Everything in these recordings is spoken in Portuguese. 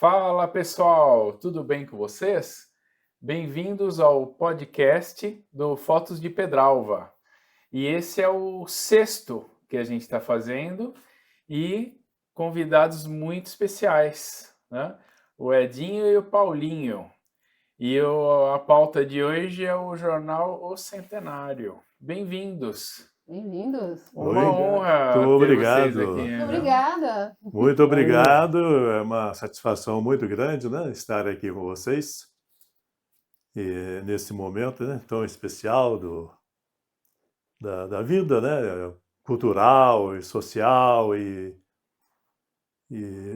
Fala pessoal, tudo bem com vocês? Bem-vindos ao podcast do Fotos de Pedralva. E esse é o sexto que a gente está fazendo e convidados muito especiais, né? O Edinho e o Paulinho. A pauta de hoje é o jornal O Centenário. Bem-vindos. Bem-vindos. Uma honra Muito ter vocês obrigado. aqui. Muito né? obrigada. Muito obrigado. É uma satisfação muito grande, né, estar aqui com vocês e nesse momento, né, tão especial da vida, né, cultural e social e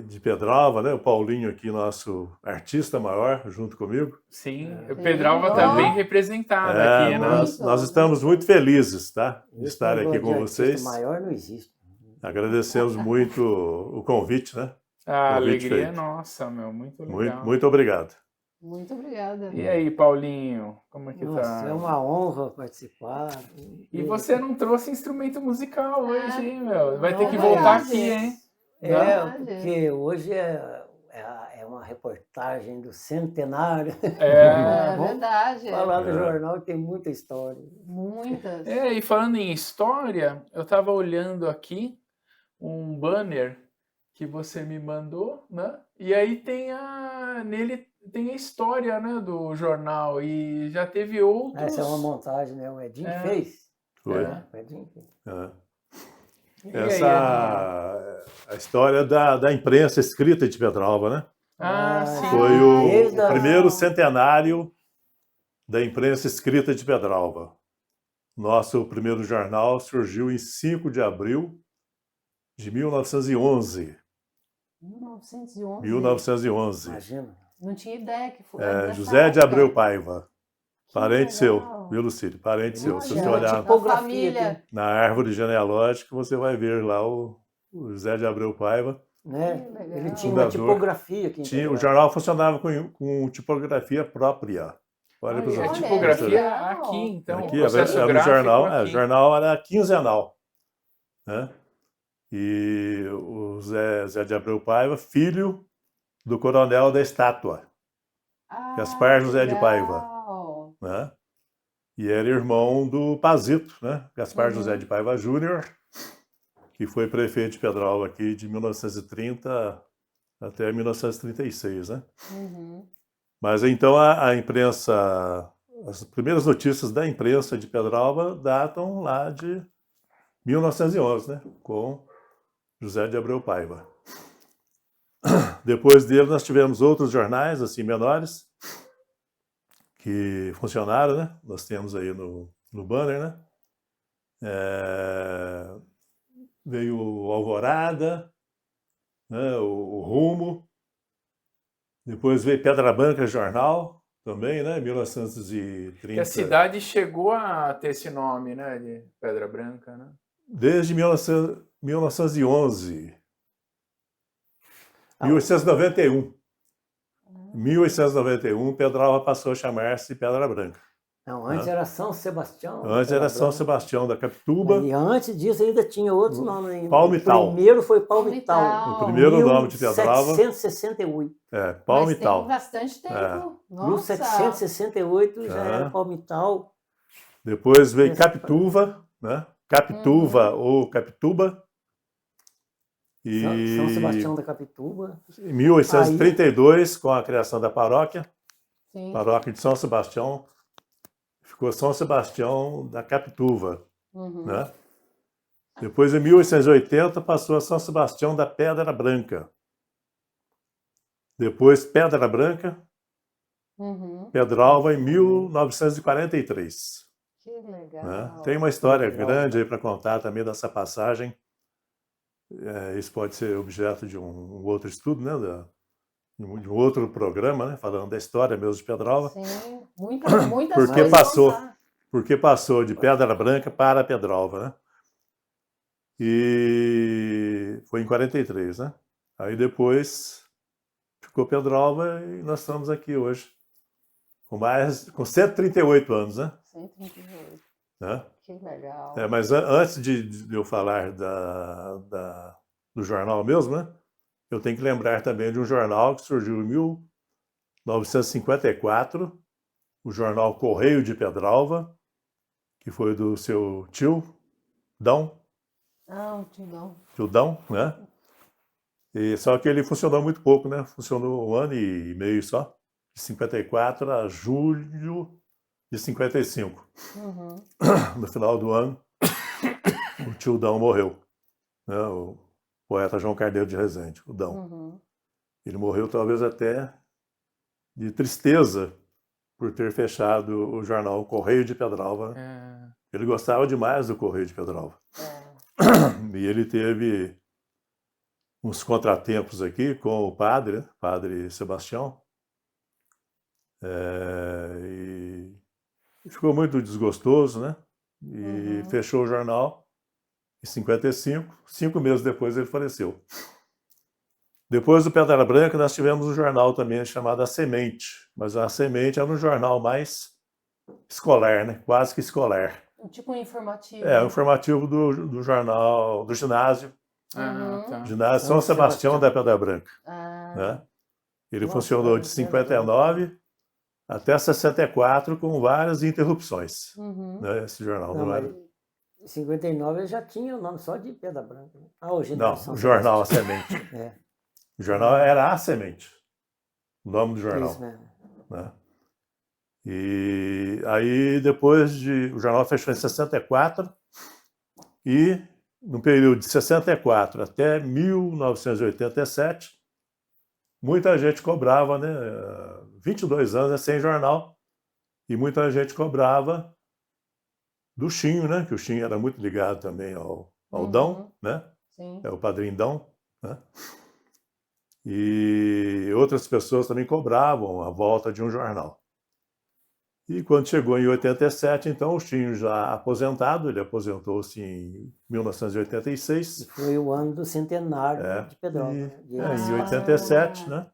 de Pedralva, né? O Paulinho aqui, nosso artista maior, junto comigo. Sim, o Pedralva está bem representado É, aqui, né? nós estamos muito felizes, tá, de estar aqui com vocês. Maior não existe. Agradecemos muito o convite, né? A Convite alegria é feito. nossa, meu, muito legal. Muito obrigado. Muito obrigada. E aí, Paulinho, como é que Nossa, tá? é uma honra participar. E você não trouxe instrumento musical hoje, hein, meu? Vai ter Não, que é voltar verdade. aqui, hein? Porque hoje é uma reportagem do centenário. É, É verdade. Falar no jornal tem muita história. Muitas. e falando em história, eu tava olhando aqui um banner que você me mandou, né? E aí nele tem a história, né, do jornal e já teve outros. Essa é uma montagem, né? O Edinho fez. Foi. O Edinho fez. É. E aí, A história da imprensa escrita de Pedralva, né? sim. Foi o desde a- primeiro centenário da imprensa escrita de Pedralva. Nosso primeiro jornal surgiu em 5 de abril de 1911. 1911. 1911. Imagina. Não tinha ideia que foi. É, dessa José de época. Abreu Paiva. Parente legal. seu, viu, Lucílio? Parente seu. Se Olha, você olhar tipo- Da família. na árvore genealógica, você vai ver lá o José de Abreu Paiva. Né? Que legal. Ele tinha uma Fundador. tipografia aqui em O Pedralva. jornal funcionava com tipografia própria. Olha para Olha, a os tipografia legal. aqui, então. Aqui, o processo era o gráfico jornal, o aqui. jornal era quinzenal, né? E o Zé de Abreu Paiva, filho do coronel da estátua, Gaspar José de Paiva. Legal. né? E era irmão do Pazito, né? Gaspar José de Paiva Júnior, que foi prefeito de Pedralva aqui de 1930 até 1936, né? Uhum. Mas então a imprensa, as primeiras notícias da imprensa de Pedralva datam lá de 1911, né? Com José de Abreu Paiva. Depois dele nós tivemos outros jornais, assim, menores, que funcionaram, né? Nós temos aí no banner, né? Veio o Alvorada, né? O Rumo. Depois veio Pedra Branca Jornal, também, né? 1930. Que a cidade chegou a ter esse nome, né, de Pedra Branca, né? Desde 1911. 1891. Em 1891, Pedralva passou a chamar-se Pedra Branca. Não, antes era São Sebastião. Antes era São Sebastião. Sebastião da Capituba. E antes disso ainda tinha outros nomes ainda. Palmital. O primeiro foi Palmital. Palmital. O primeiro nome de Pedralva 1768. é Mas Palmital. tem bastante tempo. Nossa. 1768 já era Palmital. Depois veio Capituva, né? Capituva ou Capituba. E São Sebastião da Capituba. em 1832, com a criação da paróquia, Sim. paróquia de São Sebastião, ficou São Sebastião da Capituva, Uhum. né? Depois, em 1880, passou a São Sebastião da Pedra Branca. Depois, Pedra Branca, Uhum. Pedralva, em 1943. Que legal. Né? Tem uma história Legal. grande aí para contar também dessa passagem. Isso pode ser objeto de um outro estudo, né? De um outro programa, né? Falando da história mesmo de Pedralva. Sim, muitas Porque coisas passou. contar. Porque passou de Pedra Branca para Pedralva, né? E foi em 43, né? Aí depois ficou Pedralva e nós estamos aqui hoje. Com 138 anos, né? 138. né? Que legal. Mas antes de eu falar do jornal mesmo, né? eu tenho que lembrar também de um jornal que surgiu em 1954, o jornal Correio de Pedralva, que foi do seu tio, Dão, Ah, o Tildão. tio Dão, né? E, só que ele funcionou muito pouco, né? Funcionou 1 ano e meio só, de 54 a julho de 55. Uhum. No final do ano, o tio Dão morreu, né? O poeta João Carneiro de Rezende, o Dão. Uhum. Ele morreu talvez até de tristeza por ter fechado o jornal Correio de Pedralva, né? Ele gostava demais do Correio de Pedralva. E ele teve uns contratempos aqui com o padre, né? Padre Sebastião. E ficou muito desgostoso, né? E fechou o jornal em 55. 5 meses depois ele faleceu. Depois do Pedra Branca, nós tivemos um jornal também chamado A Semente. Mas A Semente era um jornal mais escolar, né? Quase que escolar. Tipo um informativo. É, o informativo do jornal, do ginásio. Tá. Ginásio São Sebastião da Pedra Branca. Né? Ele Nossa, funcionou de 59 até 64 com várias interrupções. Né? Esse jornal Não, não mas era... em 59 ele já tinha o nome só de Pedra Branca. Né? Ah, hoje Não, o jornal A Semente. O jornal era A Semente. O nome do jornal. Isso mesmo. Né? E aí depois o jornal fechou em 64 e no período de 64 até 1987 muita gente cobrava, né? 22 anos é sem jornal e muita gente cobrava do Chinho, né? Que o Chinho era muito ligado também ao Dão, né? Sim. É o padrinho Dão, né? E outras pessoas também cobravam a volta de um jornal. E quando chegou em 87, então, o Chinho já aposentado, ele aposentou-se em 1986. E foi o ano do centenário de Pedrógão. Em 87, né?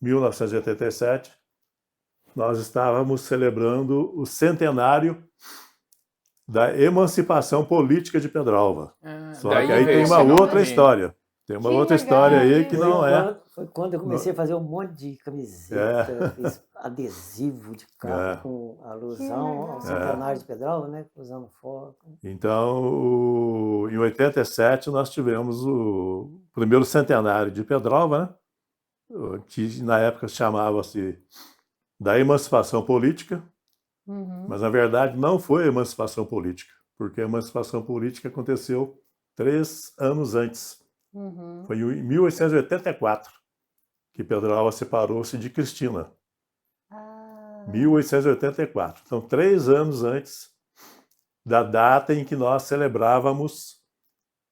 1987, nós estávamos celebrando o centenário da emancipação política de Pedralva. Só que aí tem uma outra história. Tem uma outra história aí que não é... Foi quando eu comecei a fazer um monte de camiseta, fiz adesivo de capa com alusão ao centenário de Pedralva, né? Usando foto. Então, em 87, nós tivemos o primeiro centenário de Pedralva, né? Que na época chamava-se da emancipação política, mas na verdade não foi a emancipação política, porque a emancipação política aconteceu 3 anos antes. Foi em 1884 que Pedralva separou-se de Cristina. 1884. Então, 3 anos antes da data em que nós celebrávamos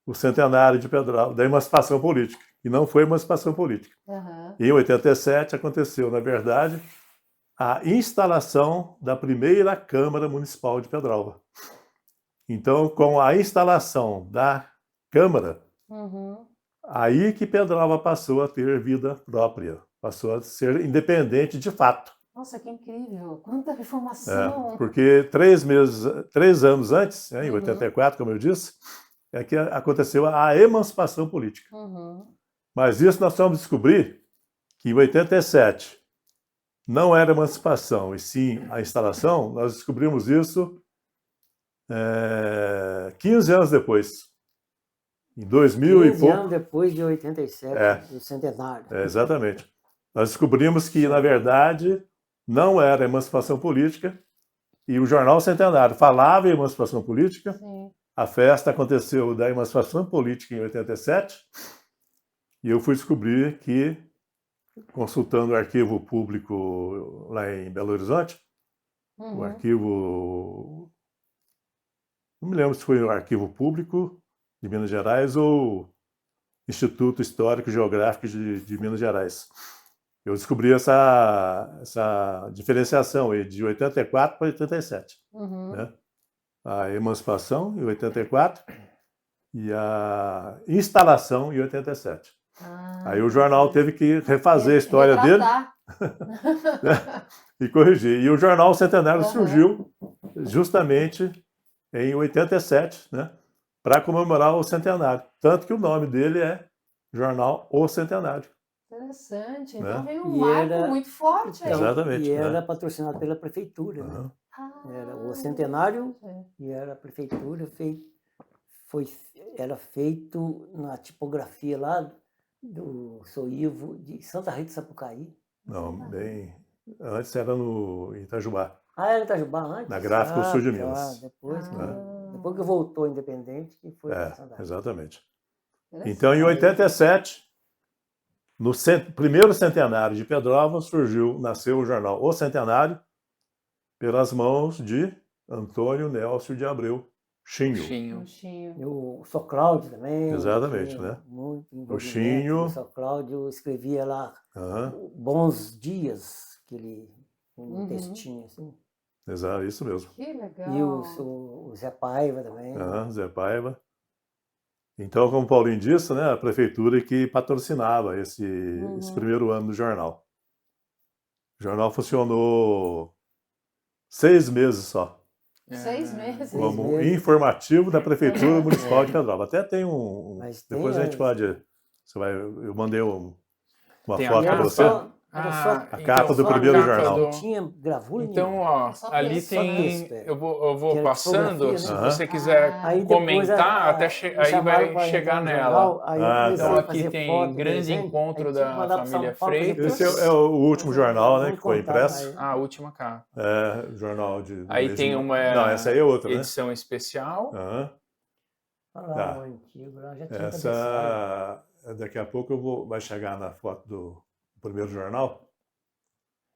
o centenário de Pedralva, da emancipação política. E não foi emancipação política. Em 87 aconteceu, na verdade, a instalação da primeira Câmara Municipal de Pedralva. Então, com a instalação da Câmara, aí que Pedralva passou a ter vida própria, passou a ser independente de fato. Nossa, que incrível! Quanta informação! Porque 3 anos antes, em 84, como eu disse, é que aconteceu a emancipação política. Mas isso nós vamos descobrir que em 87 não era emancipação, e sim a instalação. Nós descobrimos isso 15 anos depois. Em 2000 e pouco. 15 anos depois de 87, do centenário. Exatamente. Nós descobrimos que, na verdade, não era emancipação política, e o Jornal Centenário falava em emancipação política. Sim. A festa aconteceu da emancipação política em 87, e eu fui descobrir que, consultando o arquivo público lá em Belo Horizonte, o arquivo... Não me lembro se foi o arquivo público de Minas Gerais ou Instituto Histórico e Geográfico de Minas Gerais. Eu descobri essa diferenciação aí de 84 para 87. Né? A emancipação em 84 e a instalação em 87. Aí o jornal teve que refazer a história dele e corrigir. E o Jornal Centenário surgiu justamente em 87, né? para comemorar o centenário. Tanto que o nome dele é Jornal O Centenário. Interessante. Né? Então vem um E marco era- muito forte aí. Exatamente, E era né? patrocinado pela prefeitura, né? Aham. Era o centenário É. e era a prefeitura, era feito na tipografia lá do Sou Ivo de Santa Rita de Sapucaí. Não, bem... Antes era no Itajubá, Era Itajubá antes? na Gráfica Sul de tá, Minas. depois, né? depois que voltou independente, que foi para Santa Rita. Exatamente. Interessante. Então, em 87, no primeiro centenário de Pedrógão, nasceu o jornal O Centenário, pelas mãos de Antônio Nélcio de Abreu, Chinho. Chinho. Luxinho. E o Só Cláudio também. Exatamente, tinha né? Muito O Chinho. O Só Cláudio escrevia lá Aham, Bons Dias, que ele um Uhum. textinho assim. exato, isso mesmo. Que legal. E o Zé Paiva também. Aham, Zé Paiva. Então, como o Paulinho disse, né, a prefeitura que patrocinava esse primeiro ano do jornal. O jornal funcionou 6 meses só, 6 meses. como meses. informativo da Prefeitura Municipal de Pedrógão. Até tem Mas depois tem a gente pode... Eu mandei uma Tem a foto para capa? você. Era só A capa do só primeiro capa jornal. Não tinha gravura Então, nenhuma. ó, Só ali texto, tem. só texto, Eu vou Que era passando. tipografia, Se né? você quiser Aí depois comentar, até me aí chamaram vai pra chegar entrar no nela. jornal, aí eu comecei Então, a aqui fazer tem foto, grande desenho, encontro aí tinha da que mandar pra São família Paulo, Freitas. Esse é o último Mas jornal, né, vamos que foi contar impresso. pra A última capa. É, jornal do Aí mês tem de uma Não, essa aí é outra, né? edição especial. Aham. Olha lá, Tá. o antigo, lá já tinha cabeçalho. Essa, daqui a pouco vai chegar na foto do primeiro jornal.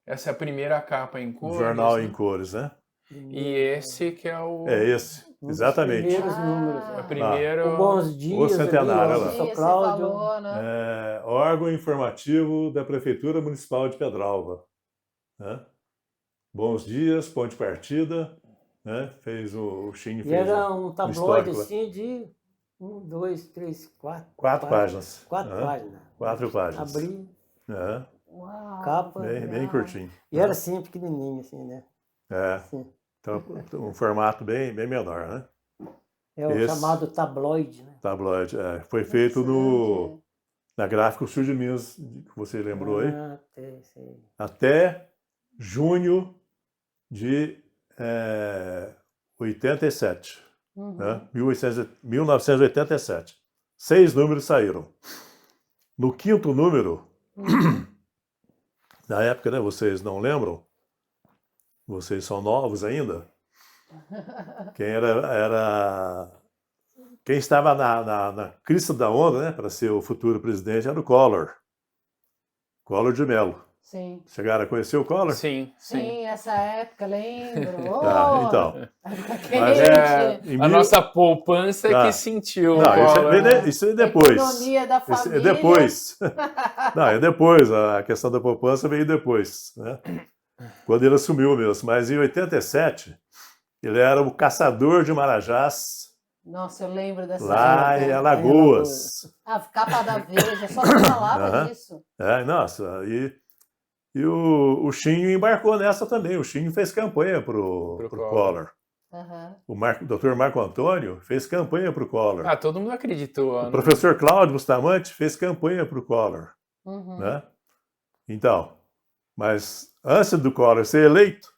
Essa é a primeira capa em cores. Jornal né? em cores, né? E esse que é o. É esse, Um dos exatamente. primeiros números. o né? primeiro. O Bons Dias, centenário, ali, olha o lá. São Você Cláudio. falou, né? É, órgão informativo da Prefeitura Municipal de Pedrógão. Né? Bons dias, ponto de partida. Né? Fez o Chinho E fez era um histórico tabloide lá. assim de 1, 2, 3, 4. 4 páginas. 4 Aham. páginas. 4 páginas. Abri, É, Uau, capa. bem legal. curtinho. e era assim, pequenininho, assim, né? É, Assim. então, um formato bem menor, né? É o Esse. chamado tabloide, né? Tabloide. Foi feito na Gráfica Sul de Minas, que você lembrou aí, Sei. até junho de 87, Uhum. né? 1987. 6 números saíram. No 5º número, na época, né, vocês não lembram? Vocês são novos ainda. Quem estava na crista da onda, né, para ser o futuro presidente era o Collor. Collor de Mello. Sim. Chegaram a conhecer o Collor? Sim, sim. Sim, essa época, lembro. Ah, então. Época Mas quente. em A mil- nossa poupança é Ah. que sentiu. Não, Collor, né? isso é depois. Economia da Isso família. é depois. Não, é depois. A questão da poupança veio depois, né? Quando ele assumiu mesmo. Mas em 87, ele era o caçador de marajás Nossa, eu lembro dessa lá época. em Alagoas. A capa da Veja, só se falava Aham. disso. Nossa, e o Chinho embarcou nessa também. O Chinho fez campanha pro Collor. Aham. O Dr. Marco Antônio fez campanha pro Collor. Ah, todo mundo acreditou. O né? professor Cláudio Bustamante fez campanha pro Collor. Uhum. Né? Então, mas antes do Collor ser eleito,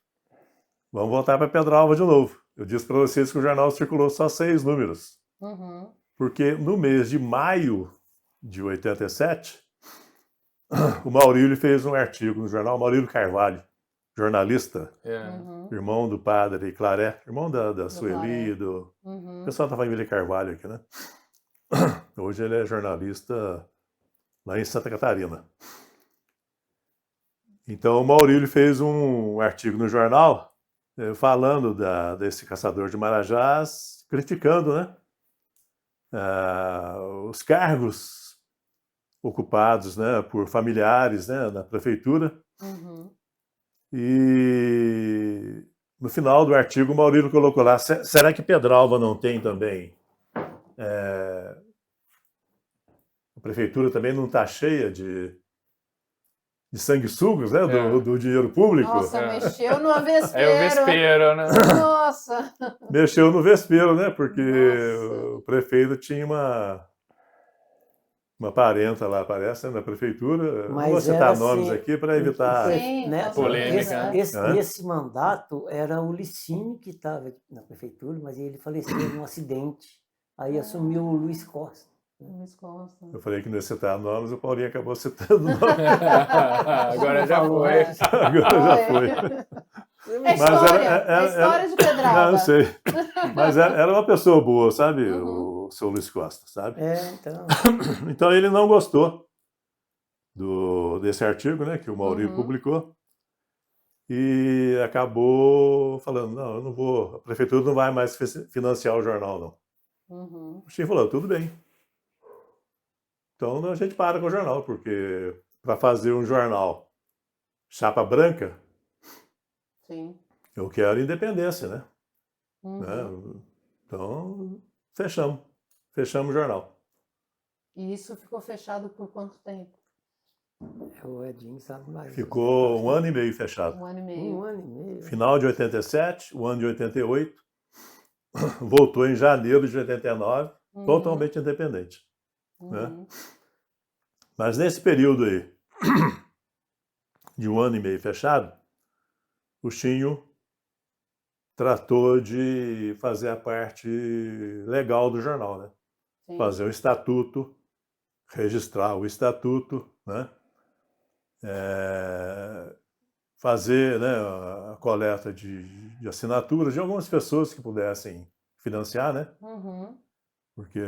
vamos voltar para Pedrógão de novo. Eu disse para vocês que o jornal circulou só 6 números. Uhum. Porque no mês de maio de 87, o Maurílio fez um artigo no jornal, Maurílio Carvalho, jornalista, É. Uhum. irmão do padre Claré, irmão da Sueli, do Uhum. pessoal da família Carvalho aqui, né? Hoje ele é jornalista lá em Santa Catarina. Então o Maurílio fez um artigo no jornal falando desse caçador de marajás, criticando, né? Os cargos ocupados, né, por familiares, né, na prefeitura. Uhum. E no final do artigo o Maurílio colocou lá, será que Pedrógão não tem também? A prefeitura também não está cheia de de sanguessugas, né, É. do dinheiro público. Nossa, É. mexeu no vespeiro. É o vespeiro, né? Nossa. Mexeu no vespeiro, né, porque Nossa. o prefeito tinha uma parenta lá, parece, né, na prefeitura. Não vou Mas citar era nomes assim, aqui para evitar... Sim, né, com polêmica, certeza. né? Esse mandato era o Licínio que estava na prefeitura, mas ele faleceu num acidente. Aí assumiu o Luiz Costa. Luiz Costa. Eu falei que não ia citar nomes, o Paulinho acabou citando nomes. Agora já Falou, foi. é. Agora já foi. É Mas história, era- é história de Pedralva. Não, eu sei. Mas era uma pessoa boa, sabe, Uhum. o seu Luiz Costa, sabe? Então. Então ele não gostou desse artigo, né, que o Maurício Uhum. publicou, e acabou falando, não, eu não vou, a prefeitura não vai mais financiar o jornal, não. Uhum. O Chico falou, tudo bem. Então a gente para com o jornal, porque para fazer um jornal chapa branca, Sim. eu quero independência, né? Uhum. Né? Então, fechamos o jornal. E isso ficou fechado por quanto tempo? O Edinho sabe mais. Ficou 1 ano e meio fechado. 1 ano e meio. 1 ano e meio. Final de 87, o ano de 88, voltou em janeiro de 89, Uhum. totalmente independente. Né? Uhum. Mas nesse período aí, de 1 ano e meio fechado, o Chinho tratou de fazer a parte legal do jornal, né? Sim. Fazer o estatuto, registrar o estatuto, né? Fazer, né, a coleta de assinaturas de algumas pessoas que pudessem financiar, né? Uhum. Porque,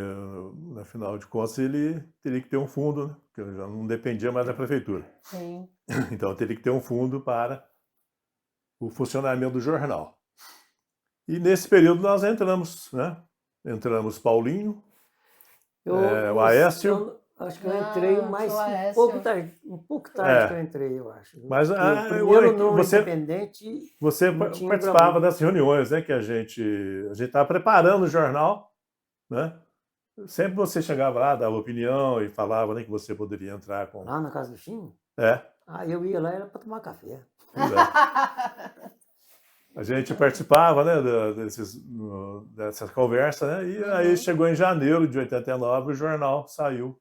afinal de contas, ele teria que ter um fundo, né? Porque já não dependia mais da prefeitura. Sim. Então, teria que ter um fundo para o funcionamento do jornal. E nesse período nós entramos, né? Entramos Paulinho, o Aécio. Eu acho que eu entrei mais seu um Aécio. pouco tarde É. que eu entrei, eu acho. Mas, Porque ah, o primeiro olha, número você- independente. Você Não tinha participava gravura. das reuniões, né? Que a gente estava preparando o jornal, né? Sempre você chegava lá, dava opinião e falava, né, que você poderia entrar com... Lá na casa do Chinho? É, Eu ia lá era para tomar café. pois é. A gente participava, né, dessa conversa, né? E aí Uhum. chegou em janeiro de 89, o jornal saiu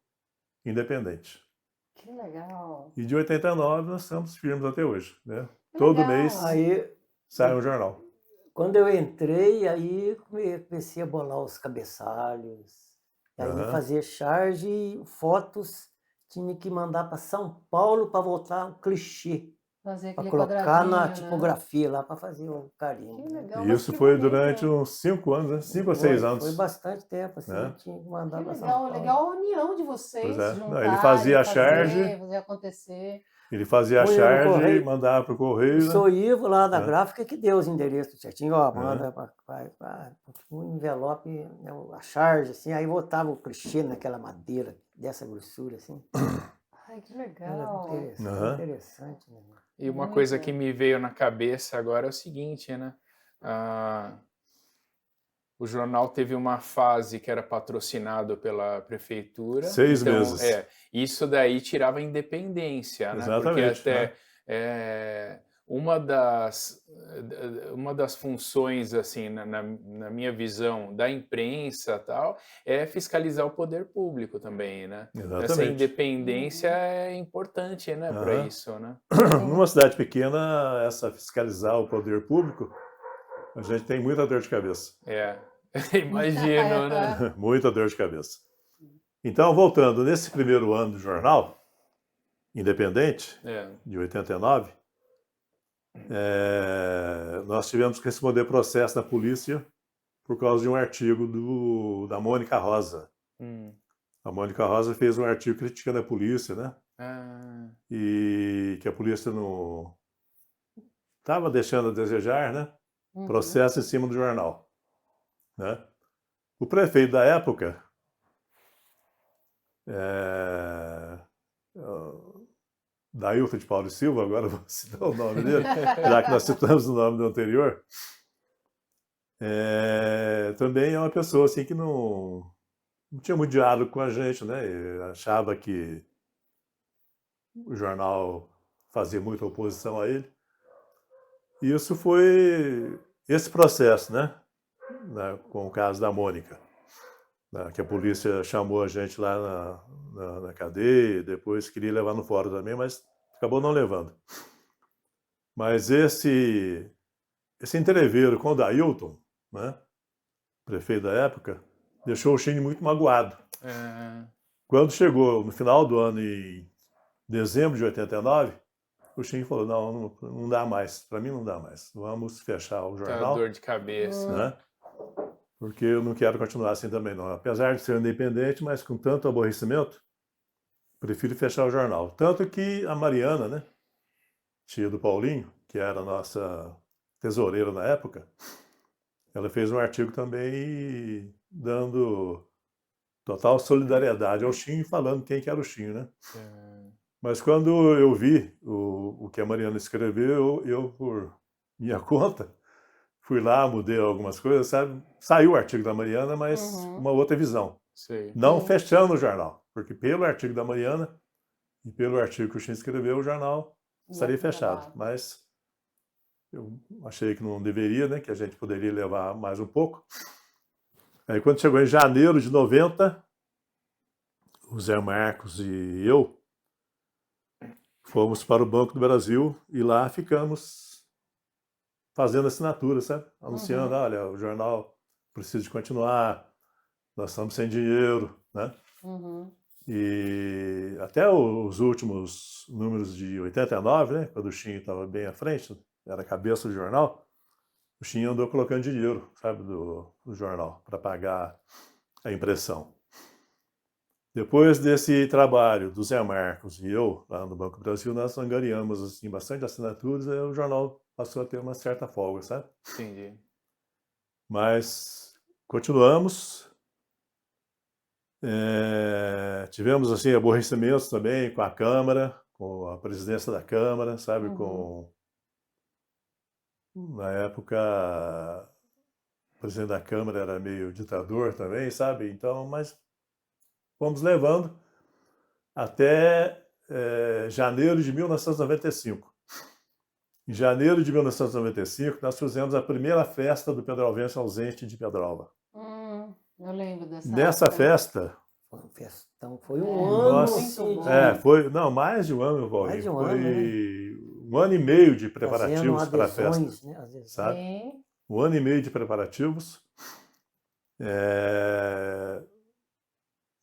independente. Que legal. E de 89 nós estamos firmes até hoje, né? Que Todo legal. mês Aí, sai um jornal. quando eu entrei, aí comecei a bolar os cabeçalhos. Aí Aham. fazia charge, fotos, tinha que mandar para São Paulo para voltar um clichê, Fazer para aquele colocar quadradinho, na né? tipografia lá para fazer o carimbo. Que né? legal. E mas isso que foi bonito. durante uns 5 anos, né? 5 ou 6 anos. Foi bastante tempo, assim, Né? tinha que mandar Que para São legal, Paulo. legal a união de vocês. Pois é. Não, Juntarem, ele fazia a fazer, charge. fazer acontecer. Ele fazia a Punha no charge, correio. mandava para o correio, O né? seu Ivo lá da É. gráfica que deu os endereços certinho, ó, manda para um envelope, né, a charge, assim, aí botava o clichê naquela madeira dessa grossura, assim. Ai, que Era legal. interessante, Aham. interessante, né? E uma Muito. coisa que me veio na cabeça agora é o seguinte, né? O jornal teve uma fase que era patrocinado pela prefeitura. 6 meses. Isso daí tirava a independência, né? Exatamente, Porque até uma das funções, assim, na minha visão, da imprensa tal, é fiscalizar o poder público também, né? Essa Exatamente. independência é importante, né, para Aham. isso, né? Numa cidade pequena, fiscalizar o poder público, a gente tem muita dor de cabeça. Imagino, né? Muita dor de cabeça. Então, voltando, nesse primeiro ano do jornal, independente, de 89, nós tivemos que responder processo da polícia por causa de um artigo da Mônica Rosa. A Mônica Rosa fez um artigo criticando a polícia, né? E que a polícia não estava deixando a desejar, né? Processo em cima do jornal. Né? O prefeito da época, Dailton de Paulo Silva, agora vou citar o nome dele, já que nós citamos o nome do anterior, também é uma pessoa assim, que não tinha muito diálogo com a gente, né? Ele achava que o jornal fazer muita oposição a ele. E isso foi esse processo, né? Com o caso da Mônica, né, que a polícia chamou a gente lá na cadeia, depois queria levar no fórum também, mas acabou não levando. Mas esse entreveiro com o Dailton, né, prefeito da época, deixou o Chine muito magoado. Quando chegou no final do ano, em dezembro de 89, o Chine falou, não dá mais, para mim não dá mais, vamos fechar o jornal. Dor de cabeça. Né? Porque eu não quero continuar assim também, não. Apesar de ser independente, mas com tanto aborrecimento, prefiro fechar o jornal. Tanto que a Mariana, né, tia do Paulinho, que era a nossa tesoureira na época, ela fez um artigo também dando total solidariedade ao Chinho, falando quem que era o Chinho, né? Mas quando eu vi o que a Mariana escreveu, eu por minha conta, fui lá, mudei algumas coisas, sabe? Saiu o artigo da Mariana, mas uma outra visão. Sei. Não fechando o jornal, porque pelo artigo da Mariana e pelo artigo que o Chinho escreveu, o jornal estaria fechado. Mas eu achei que não deveria, né? Que a gente poderia levar mais um pouco. Aí quando chegou em janeiro de 90, o Zé Marcos e eu fomos para o Banco do Brasil e lá ficamos fazendo assinatura, sabe? Anunciando, olha, o jornal precisa de continuar, nós estamos sem dinheiro, né? E até os últimos números de 89, né? Quando o Chinho estava bem à frente, era a cabeça do jornal, o Chinho andou colocando dinheiro, sabe, do jornal, para pagar a impressão. Depois desse trabalho do Zé Marcos e eu, lá no Banco do Brasil, nós angariamos assim, bastante assinaturas, e o jornal passou a ter uma certa folga, sabe? Entendi. Mas continuamos. Tivemos assim, aborrecimentos também com a Câmara, com a presidência da Câmara, sabe? Na época, o presidente da Câmara era meio ditador também, sabe? Então, mas fomos levando até janeiro de 1995. Em janeiro de 1995, nós fizemos a primeira festa do Pedralvense ausente de Pedralva. Eu lembro dessa Nessa época. festa... Foi um festão, foi um ano. Nossa, muito bom. foi, não, mais de um ano, Valdir. Mais de um Foi ano, né? um ano e meio de Fazendo preparativos para a festa, adesões, né? Adesões. sabe? Sim. Um ano e meio de preparativos.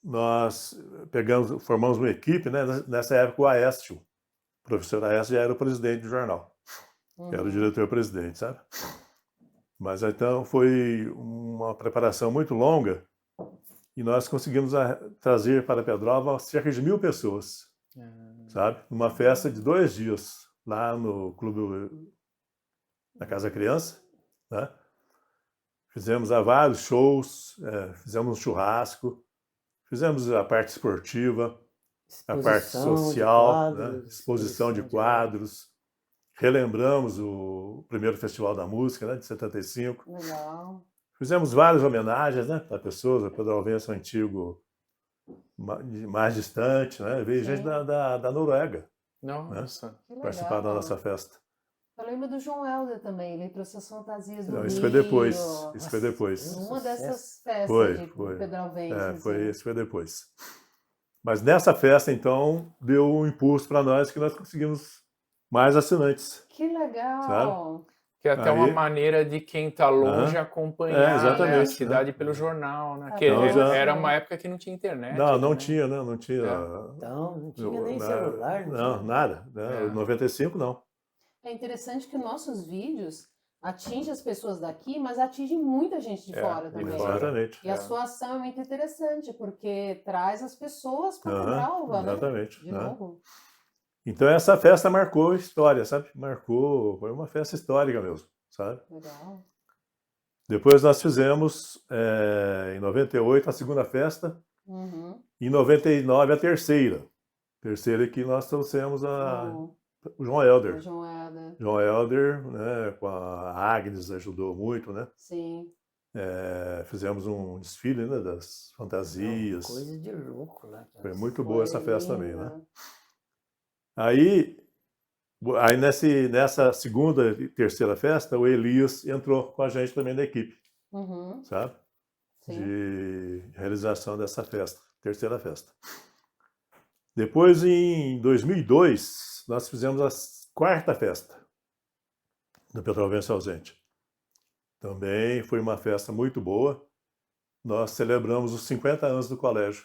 Nós formamos uma equipe, né? Nessa época o Aécio, o professor Aécio já era o presidente do jornal, era o diretor-presidente, sabe? Mas então foi uma preparação muito longa e nós conseguimos trazer para Pedralva cerca de 1.000 pessoas, sabe? Uma festa de 2 dias lá no clube, na Casa Criança, né? Fizemos vários shows, fizemos um churrasco, fizemos a parte esportiva, a parte social, né? Exposição de quadros. Relembramos o primeiro Festival da Música, né, de 75. Legal. Fizemos várias homenagens, né, para pessoas, a Pedralvense antigo mais distante, né? Veio gente da Noruega, Nossa. né, participar da nossa festa. Eu lembro do João Helder também, ele trouxe as fantasias do Não, Rio. isso foi depois. Isso foi depois. Uma dessas festas Foi. de Pedralvense. Isso foi depois. Mas nessa festa, então, deu um impulso para nós que nós conseguimos mais assinantes. Que legal! Sabe? Que é até uma maneira de quem está longe acompanhar exatamente, a cidade pelo jornal, né? Que Então, era uma época que não tinha internet. Não né? tinha, né? Não tinha. Então, não tinha nem celular. Não, nada. Né? 95, não. É interessante que nossos vídeos atingem as pessoas daqui, mas atingem muita gente de fora também. Exatamente. E a sua ação é muito interessante, porque traz as pessoas para Pedralva, né? Exatamente. De novo. Então essa festa marcou história, sabe? Foi uma festa histórica mesmo, sabe? Legal. Depois nós fizemos, em 98, a segunda festa, em 99 a terceira. Terceira que nós trouxemos o João Helder. João Helder, né, com a Agnes ajudou muito, né? Sim. Fizemos um desfile, né, das fantasias. Coisa de louco lá. Foi muito boa essa festa também, né? Aí Aí nessa segunda e terceira festa, o Elias entrou com a gente também na equipe, Uhum. sabe? Sim. De realização dessa festa, terceira festa. Depois, em 2002, nós fizemos a quarta festa do Petrovense Ausente. Também foi uma festa muito boa. Nós celebramos os 50 anos do colégio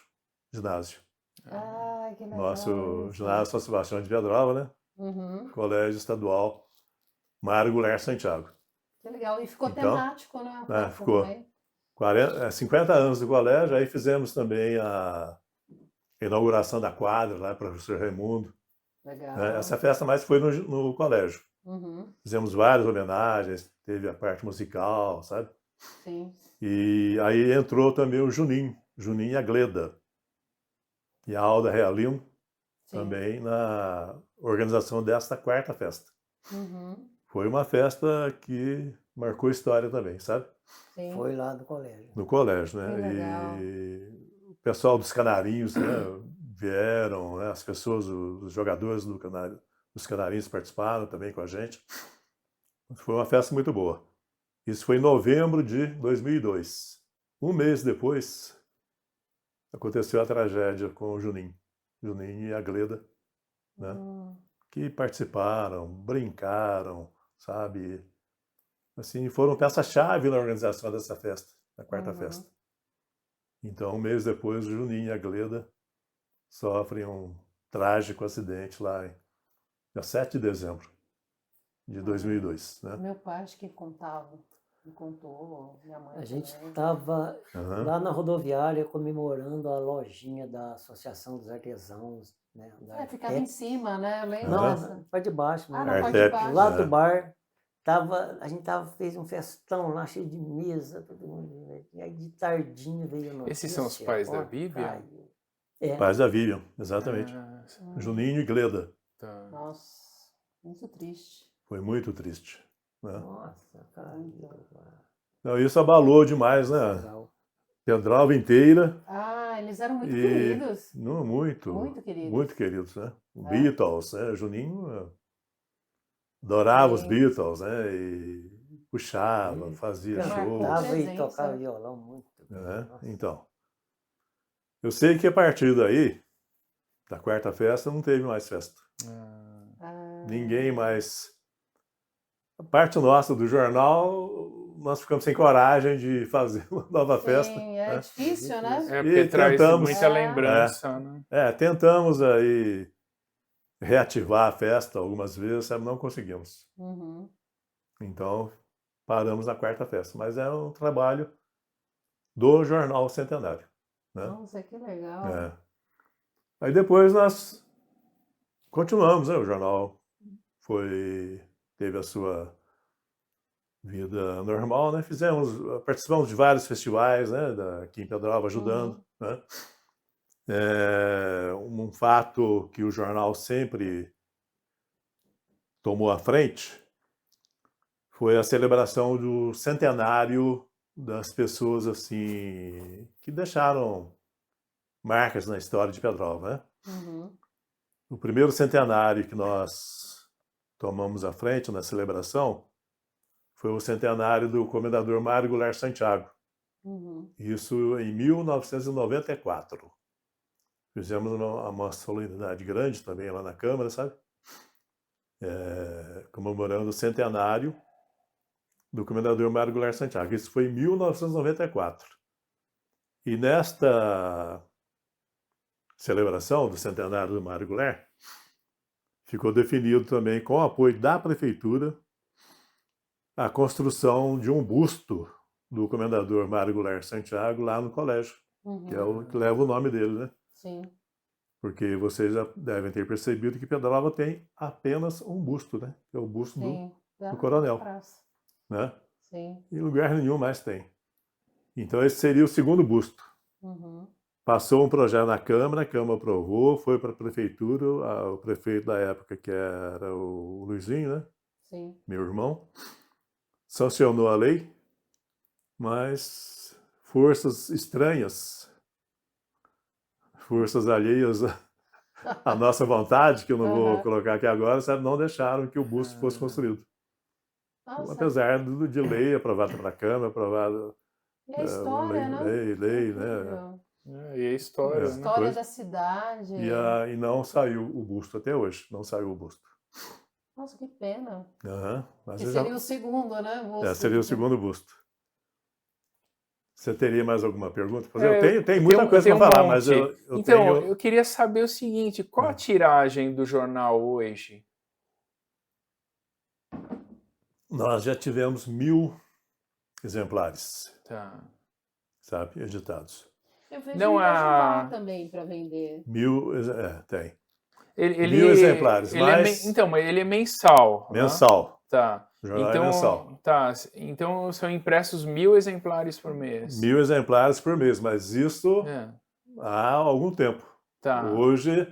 ginásio. Ai, que legal Nosso isso. ginásio São Sebastião de Pedrógão, né? Uhum. Colégio Estadual Mário Goulart Santiago. Que legal. E ficou Então, temático, né? A festa ficou. também. 50 anos do colégio, aí fizemos também a inauguração da quadra lá para o professor Raimundo. Legal. Essa festa mais foi no colégio. Uhum. Fizemos várias homenagens, teve a parte musical, sabe? Sim. E aí entrou também o Juninho e a Gleda. E a Alda Realino Sim. também na organização desta quarta festa. Uhum. Foi uma festa que marcou história também, sabe? Sim. Foi lá do colégio. No colégio, né? Que legal. E o pessoal dos Canarinhos, né, vieram, né, as pessoas, os jogadores dos Canarinhos participaram também com a gente. Foi uma festa muito boa. Isso foi em novembro de 2002. Um mês depois, aconteceu a tragédia com o Juninho e a Gleda, né? Que participaram, brincaram, sabe? Assim, foram peça-chave na organização dessa festa, da quarta festa. Então, um mês depois, o Juninho e a Gleda sofrem um trágico acidente lá em dia 7 de dezembro de 2002, né? Meu pai acho que contava, me contou, minha mãe A gente também. estava lá na rodoviária comemorando a lojinha da Associação dos Artesãos, né? Ficava em cima, né? Eu lembro Não, dessa. na parte de baixo, né? Na parte de Artep, baixo. Lá do bar, a gente fez um festão lá, cheio de mesa, todo mundo. E aí de tardinha veio a notícia. Esses são os pais da ó, Vivian? caiu. É, Pais da Vivian, exatamente. Juninho e Gleda. Tá. Nossa, muito triste. Foi muito triste, né? nossa, caiu. Não, isso abalou demais, né? Legal. Pedrógão inteira. Ah, eles eram muito queridos. Não, muito. Muito queridos. Muito queridos, né? O Beatles, né? O Juninho adorava os Sim. Beatles, né? E puxava, fazia show. Cantava e presença. tocava violão muito. Né? Nossa. Então, eu sei que a partir daí, da quarta festa, não teve mais festa. Ninguém mais. A parte nossa do jornal, nós ficamos sem coragem de fazer uma nova festa. Sim, é né? difícil, né? É porque E traz tentamos- muita lembrança, né? Tentamos aí reativar a festa algumas vezes, sabe? Não conseguimos. Uhum. Então, paramos na quarta festa. Mas é um trabalho do Jornal Centenário. Né? Nossa, que legal. É. Aí depois nós continuamos, né? O jornal teve a sua vida normal, né? Participamos de vários festivais, né? Aqui em Pedrógão ajudando, né? Um fato que o jornal sempre tomou à frente foi a celebração do centenário das pessoas assim que deixaram marcas na história de Pedrógão, né? Uhum. O primeiro centenário que nós tomamos à frente na celebração foi o centenário do comendador Mário Goulart Santiago. Uhum. Isso em 1994. Fizemos uma solenidade grande também lá na Câmara, sabe? Comemorando o centenário do comendador Mário Goulart Santiago. Isso foi em 1994. E nesta celebração do centenário do Mário Goulart, ficou definido também, com o apoio da prefeitura, a construção de um busto do comendador Mário Goulart Santiago lá no colégio, que é o que leva o nome dele, né? Sim. Porque vocês já devem ter percebido que Pedrógão tem apenas um busto, né? Que é o busto Sim. do coronel, Praça. né? Sim. Em lugar nenhum mais tem. Então esse seria o segundo busto. Uhum. Passou um projeto na Câmara, a Câmara aprovou, foi para a prefeitura, o prefeito da época, que era o Luizinho, né? Sim. Meu irmão, sancionou a lei, mas forças estranhas, forças alheias a nossa vontade, que eu não vou Aham. colocar aqui agora, sabe, não deixaram que o busto fosse construído. Nossa, Apesar de lei aprovada pela Câmara, aprovada e a história, né? lei, né? Incrível. E a história, né? História Coisa. da cidade. E não saiu o busto até hoje, não saiu o busto. Nossa, que pena. Mas Que já- seria o segundo, né? Você. seria o segundo busto. Você teria mais alguma pergunta? Fazer? É, Eu tenho muita coisa tenho para um falar, mas monte. eu Então, tenho... eu queria saber o seguinte, qual a tiragem do jornal hoje? Nós já tivemos 1000 exemplares, Tá. sabe, editados. Eu vejo Não, em Itajuá também para vender. 1000, tem. Ele, 1000 exemplares, ele mas então, ele é mensal, né? mensal. Tá. O jornal Então, é mensal. tá. Então são impressos 1000 exemplares por mês. 1000 exemplares por mês, mas isso É, há algum tempo. tá. Hoje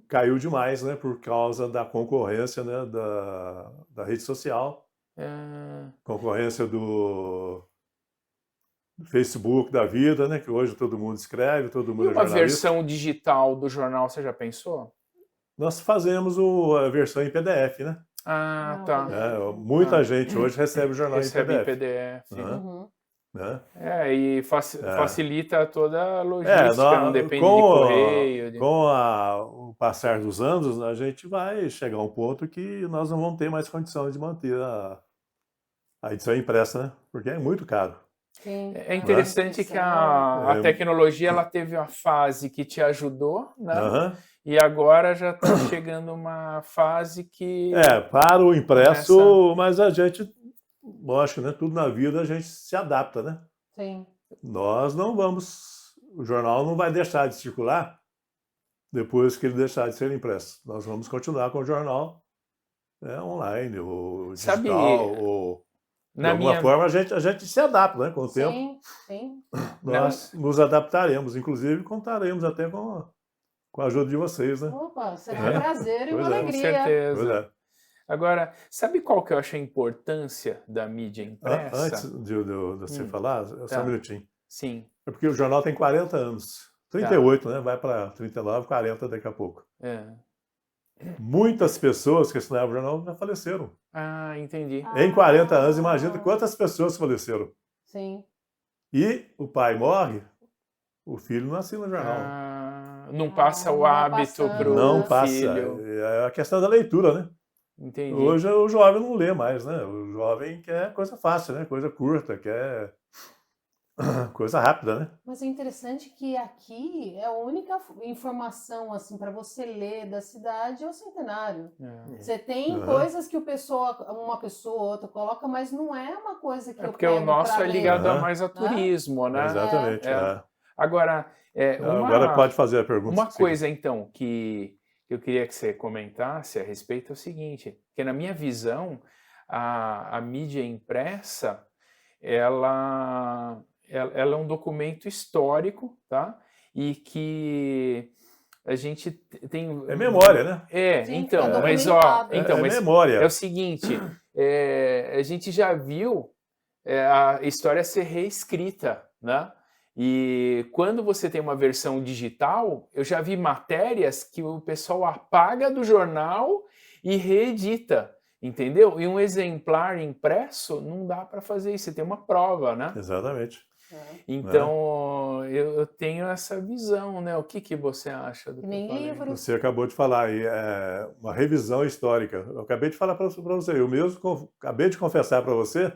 caiu demais, né, por causa da concorrência, né, da rede social, É, concorrência do Facebook da vida, né, que hoje todo mundo escreve, todo e mundo é uma jornalista. versão digital do jornal, você já pensou? Nós fazemos a versão em PDF, né? Ah, tá. Muita gente hoje recebe o jornal Recebe em em PDF. PDF. Uhum. Né? E facilita toda a logística, nós- não depende com de a- correio. Com o passar dos anos, a gente vai chegar a um ponto que nós não vamos ter mais condição de manter a edição impressa, né? Porque é muito caro. Sim. É interessante que a tecnologia ela teve uma fase que te ajudou, né? Aham. E agora já está chegando uma fase que... Para o impresso, mas a gente, lógico, né? Tudo na vida a gente se adapta, né? Sim. Nós não vamos... O jornal não vai deixar de circular depois que ele deixar de ser impresso. Nós vamos continuar com o jornal online, ou digital, Sabe, ou... De na alguma minha... forma a gente se adapta, né? Com o tempo, Sim, sim. nós nos adaptaremos. Inclusive, contaremos até com a ajuda de vocês, né? Opa, será um prazer e uma Pois é. Com alegria. certeza. Pois é. Agora, sabe qual que eu acho a importância da mídia impressa? Antes de você falar, só um minutinho. Sim. É porque o jornal tem 40 anos. 38, né? Vai para 39, 40 daqui a pouco. Muitas pessoas que assinavam o jornal já faleceram. Ah, entendi. Em 40 anos, imagina quantas pessoas faleceram. Sim. E o pai morre, o filho não assina o jornal. Não passa o não vai hábito passando. pro Não passa. filho. É a questão da leitura, né? Entendi. Hoje o jovem não lê mais, né? O jovem quer coisa fácil, né? Coisa curta, quer coisa rápida, né? Mas é interessante que aqui é a única informação assim para você ler da cidade é o centenário. Você tem coisas que uma pessoa ou outra coloca, mas não é uma coisa que eu porque pego o nosso pra é ler. ligado mais a turismo, né? Exatamente. Agora, Agora pode fazer a pergunta. Uma coisa, então, que eu queria que você comentasse a respeito é o seguinte, que na minha visão, a mídia impressa, ela é um documento histórico, tá? E que a gente tem... É memória, né? Sim, então, é mas documentado. mas memória. é o seguinte, a gente já viu a história ser reescrita, né? E quando você tem uma versão digital, eu já vi matérias que o pessoal apaga do jornal e reedita, entendeu? E um exemplar impresso não dá para fazer isso, você tem uma prova, né? Exatamente. Então, eu tenho essa visão, né? O que você acha do Que nem que eu falei? livros. Você acabou de falar aí, uma revisão histórica. Eu acabei de falar para você, eu mesmo acabei de confessar para você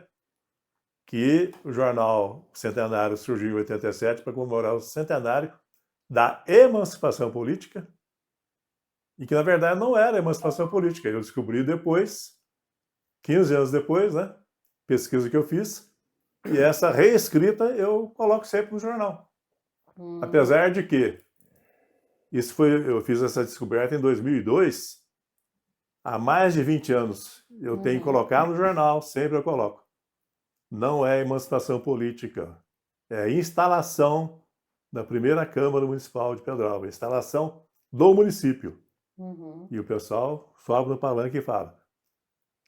que o jornal Centenário surgiu em 87 para comemorar o centenário da emancipação política e que, na verdade, não era emancipação política. Eu descobri depois, 15 anos depois, né? Pesquisa que eu fiz, e essa reescrita eu coloco sempre no jornal. Apesar de que eu fiz essa descoberta em 2002, há mais de 20 anos eu tenho que colocar no jornal, sempre eu coloco. Não é emancipação política, é a instalação da primeira Câmara Municipal de Pedralva, instalação do município. E o pessoal sobe no palanque e fala: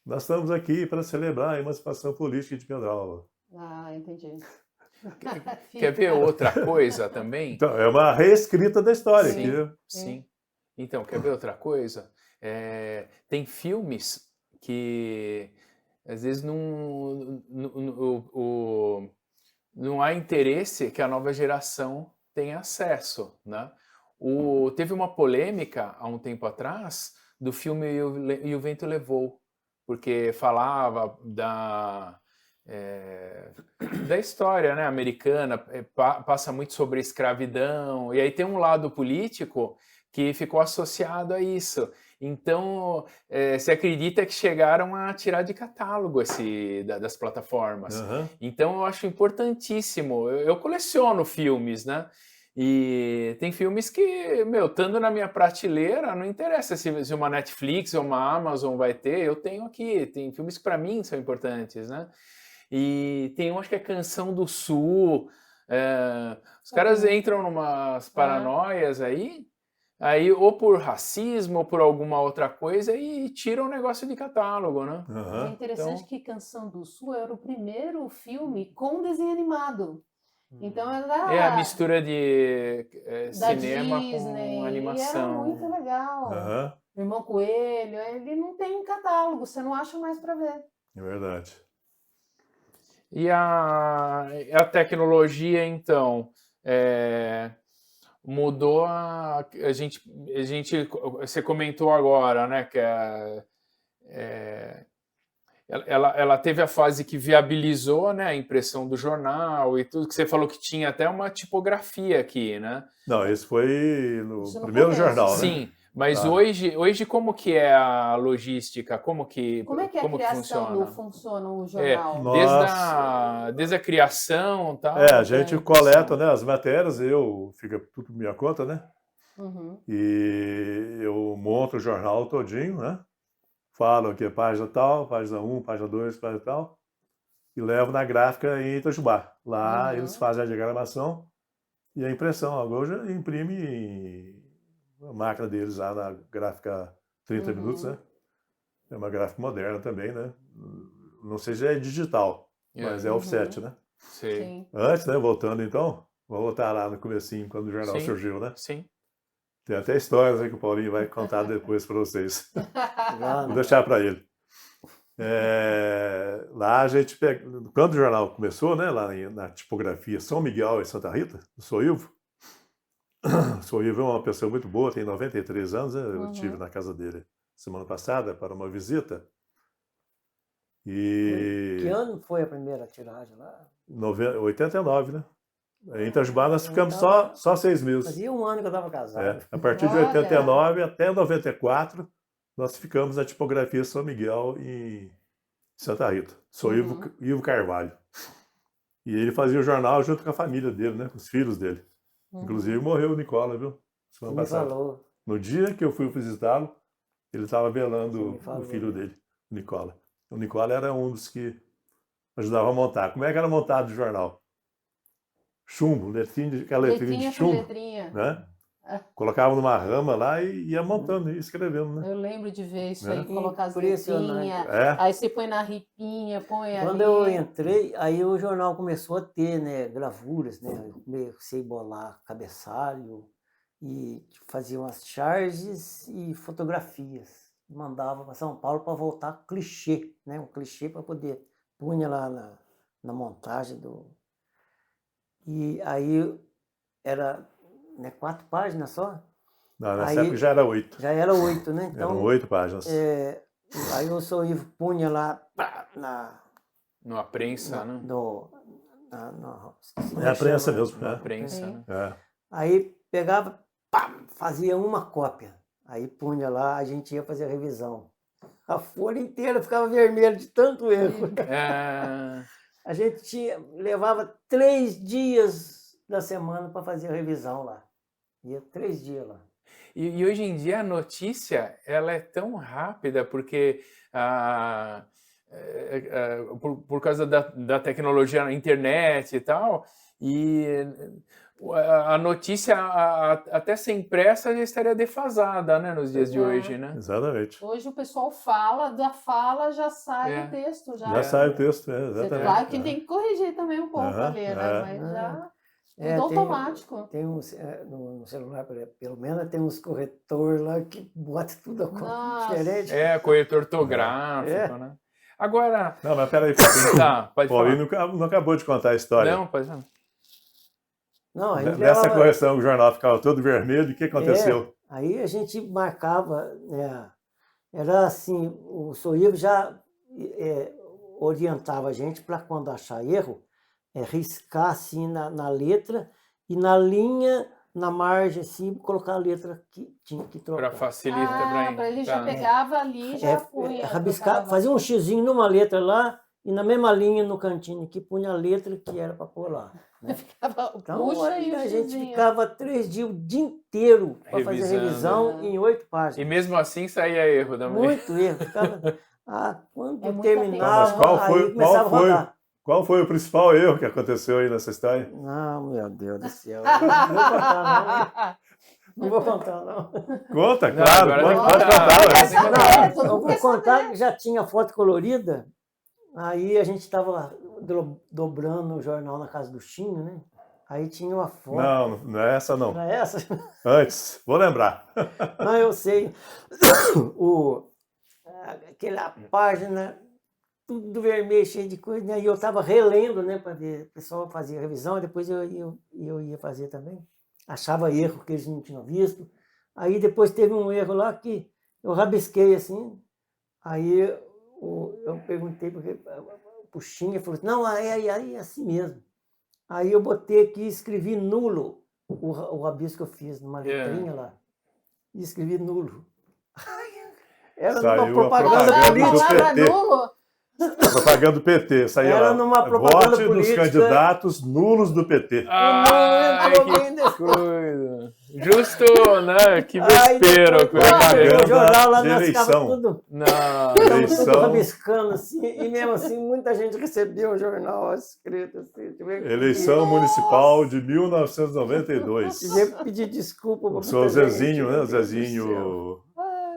nós estamos aqui para celebrar a emancipação política de Pedralva. Ah, entendi. Quer ver outra coisa também? Então, é uma reescrita da história. Sim, aqui. sim. Então, quer ver outra coisa? Tem filmes que às vezes não há interesse que a nova geração tenha acesso, né? Teve uma polêmica há um tempo atrás do filme E o Vento Levou, porque falava da história, né, americana, passa muito sobre a escravidão, e aí tem um lado político que ficou associado a isso. Então, se acredita que chegaram a tirar de catálogo das plataformas. Aham. Então, eu acho importantíssimo. Eu coleciono filmes, né? E tem filmes que, estando na minha prateleira, não interessa se uma Netflix ou uma Amazon vai ter, eu tenho aqui. Tem filmes que para mim são importantes, né? E tem um, acho que é Canção do Sul. Os caras entram numas paranoias aí ou por racismo ou por alguma outra coisa e tiram o negócio de catálogo, né? Aham. É interessante que Canção do Sul era o primeiro filme com desenho animado. Então É a mistura de da cinema Disney, com e era animação. muito legal. Aham. Irmão Coelho, ele não tem catálogo, você não acha mais para ver. É verdade. E a tecnologia, então, mudou a gente, você comentou agora, né, que ela teve a fase que viabilizou, né, a impressão do jornal e tudo, que você falou que tinha até uma tipografia aqui, né? Não, esse foi no Isso no primeiro começo, jornal, né? Sim, mas Ah. hoje como que é a logística? Como que Como é que é a criação funciona? o jornal? Desde a criação, tal. A gente coleta, né, as matérias, fica tudo por minha conta, né? Uhum. E eu monto o jornal todinho, né? Falo aqui, página tal, página 1, página 2, página tal, e levo na gráfica em Itajubá. Lá eles fazem a diagramação e a impressão. Agora já imprime a máquina deles lá na gráfica 30 minutos, né? É uma gráfica moderna também, né? Não sei se é digital, mas é offset, né? Sim. Antes, né? Voltando então, vou voltar lá no comecinho, quando o jornal Sim. surgiu, né? Sim. Tem até histórias aí que o Paulinho vai contar depois para vocês. Lá, Vou deixar para ele. Lá a gente quando o jornal começou, né? Lá na tipografia São Miguel e Santa Rita, do Soilvo. O Soilvo é uma pessoa muito boa, tem 93 anos, né? Eu estive na casa dele semana passada para uma visita. E que ano foi a primeira tiragem lá? 89, né? Em Itajubá nós ficamos só 6 meses. Fazia um ano que eu estava casado. A partir de 89 até 94, nós ficamos na tipografia São Miguel em Santa Rita. Sou Ivo Carvalho. E ele fazia o jornal junto com a família dele, né? Com os filhos dele. Inclusive morreu o Nicola, viu? Semana passada. Falou. No dia que eu fui visitá-lo, ele estava velando Falou, o filho dele, o Nicola. O Nicola era um dos que ajudava a montar. Como é que era montado o jornal? Chumbo, aquela letrinha de chumbo. Né? Colocava numa rama lá e ia montando e escrevendo, né? Eu lembro de ver isso aí, colocar as Impressionante. letrinhas, aí você põe na ripinha, põe ali. Quando eu entrei, aí o jornal começou a ter, né, gravuras, né? Eu comecei a bolar cabeçalho e fazia umas charges e fotografias. Mandava para São Paulo para voltar clichê, né? Um clichê para poder punha lá na montagem do... E aí era, né, 4 páginas só? Não, nessa época já era 8. Já era 8, né? Então, eram 8 páginas. Aí o seu Ivo punha lá numa prensa, né? É a prensa mesmo. Na prensa, né? Aí pegava, fazia uma cópia. Aí punha lá, a gente ia fazer a revisão. A folha inteira ficava vermelha de tanto erro. A gente levava 3 dias da semana para fazer a revisão lá. Ia 3 dias lá. E hoje em dia a notícia ela é tão rápida porque por causa da tecnologia na internet e tal, e a notícia até ser impressa já estaria defasada, né, nos dias de hoje, né? Exatamente. Hoje o pessoal fala, da fala já sai o texto. Já sai o texto, exatamente. Claro que tem que corrigir também um pouco ali, né? Mas já... Tudo automático. Tem uns, no celular, pelo menos, tem uns corretores lá que bota tudo diferente. Corretor ortográfico, né? Agora... Não, mas peraí. Tá, pode Paulinho falar. não acabou de contar a história. Não, pode falar. Não, a gente Nessa levava- correção, o jornal ficava todo vermelho. E o que aconteceu? Aí a gente marcava, né? Era assim, o Soivo já orientava a gente para quando achar erro, riscar assim na letra e na linha, na margem, assim, colocar a letra que tinha que trocar. Para facilitar Para ele Tá. já pegava ali e já punha. Rabiscar, trocava. fazia um xizinho numa letra lá e na mesma linha no cantinho aqui punha a letra que era para pôr lá. Né? Ficava, Então puxa e o a gente xizinho. ficava 3 dias o dia inteiro para fazer Revisando, revisão em 8 páginas. E mesmo assim saía erro também. Muito erro. Ficava, quando É muita terminava, atenção. Mas qual foi- aí começava qual a foi? rodar. Qual foi o principal erro que aconteceu aí nessa história? Não, meu Deus do céu. Não vou contar, não. Não vou contar, não. Conta, Não, claro, agora pode tem que contar. contar, ué. agora tem que contar. Todo Eu mundo vou quer contar saber. que já tinha foto colorida, aí a gente estava dobrando o jornal na casa do Chinho, né? Aí tinha uma foto. Não é essa não. Era essa? Antes, vou lembrar. Não, eu sei. Aquela página, tudo vermelho, cheio de coisa, né? E eu estava relendo, né, para ver. O pessoal fazia revisão, e depois eu ia fazer também. Achava erro que eles não tinham visto. Aí depois teve um erro lá que eu rabisquei assim. Aí eu perguntei para o Puxinha, falou assim, não, é assim mesmo. Aí eu botei aqui e escrevi nulo o rabisco que eu fiz numa letrinha lá. E escrevi nulo. Era Saiu numa a propaganda propaganda do política. PT. nulo. Propaganda do PT, saía Era lá. numa propaganda Vote nos política. candidatos nulos do PT. Ai, entrou que bem nesse- coisa. Justo, né? Que Aí vespeiro. depois, propaganda o jornal lá de nós ficava eleição. tudo, Não, ficava tudo Eleição. rabiscando assim, e mesmo assim muita gente recebeu o jornal escrito assim. Eleição municipal de 1992. Tive que pedir desculpa para O seu Zezinho, né? O Zezinho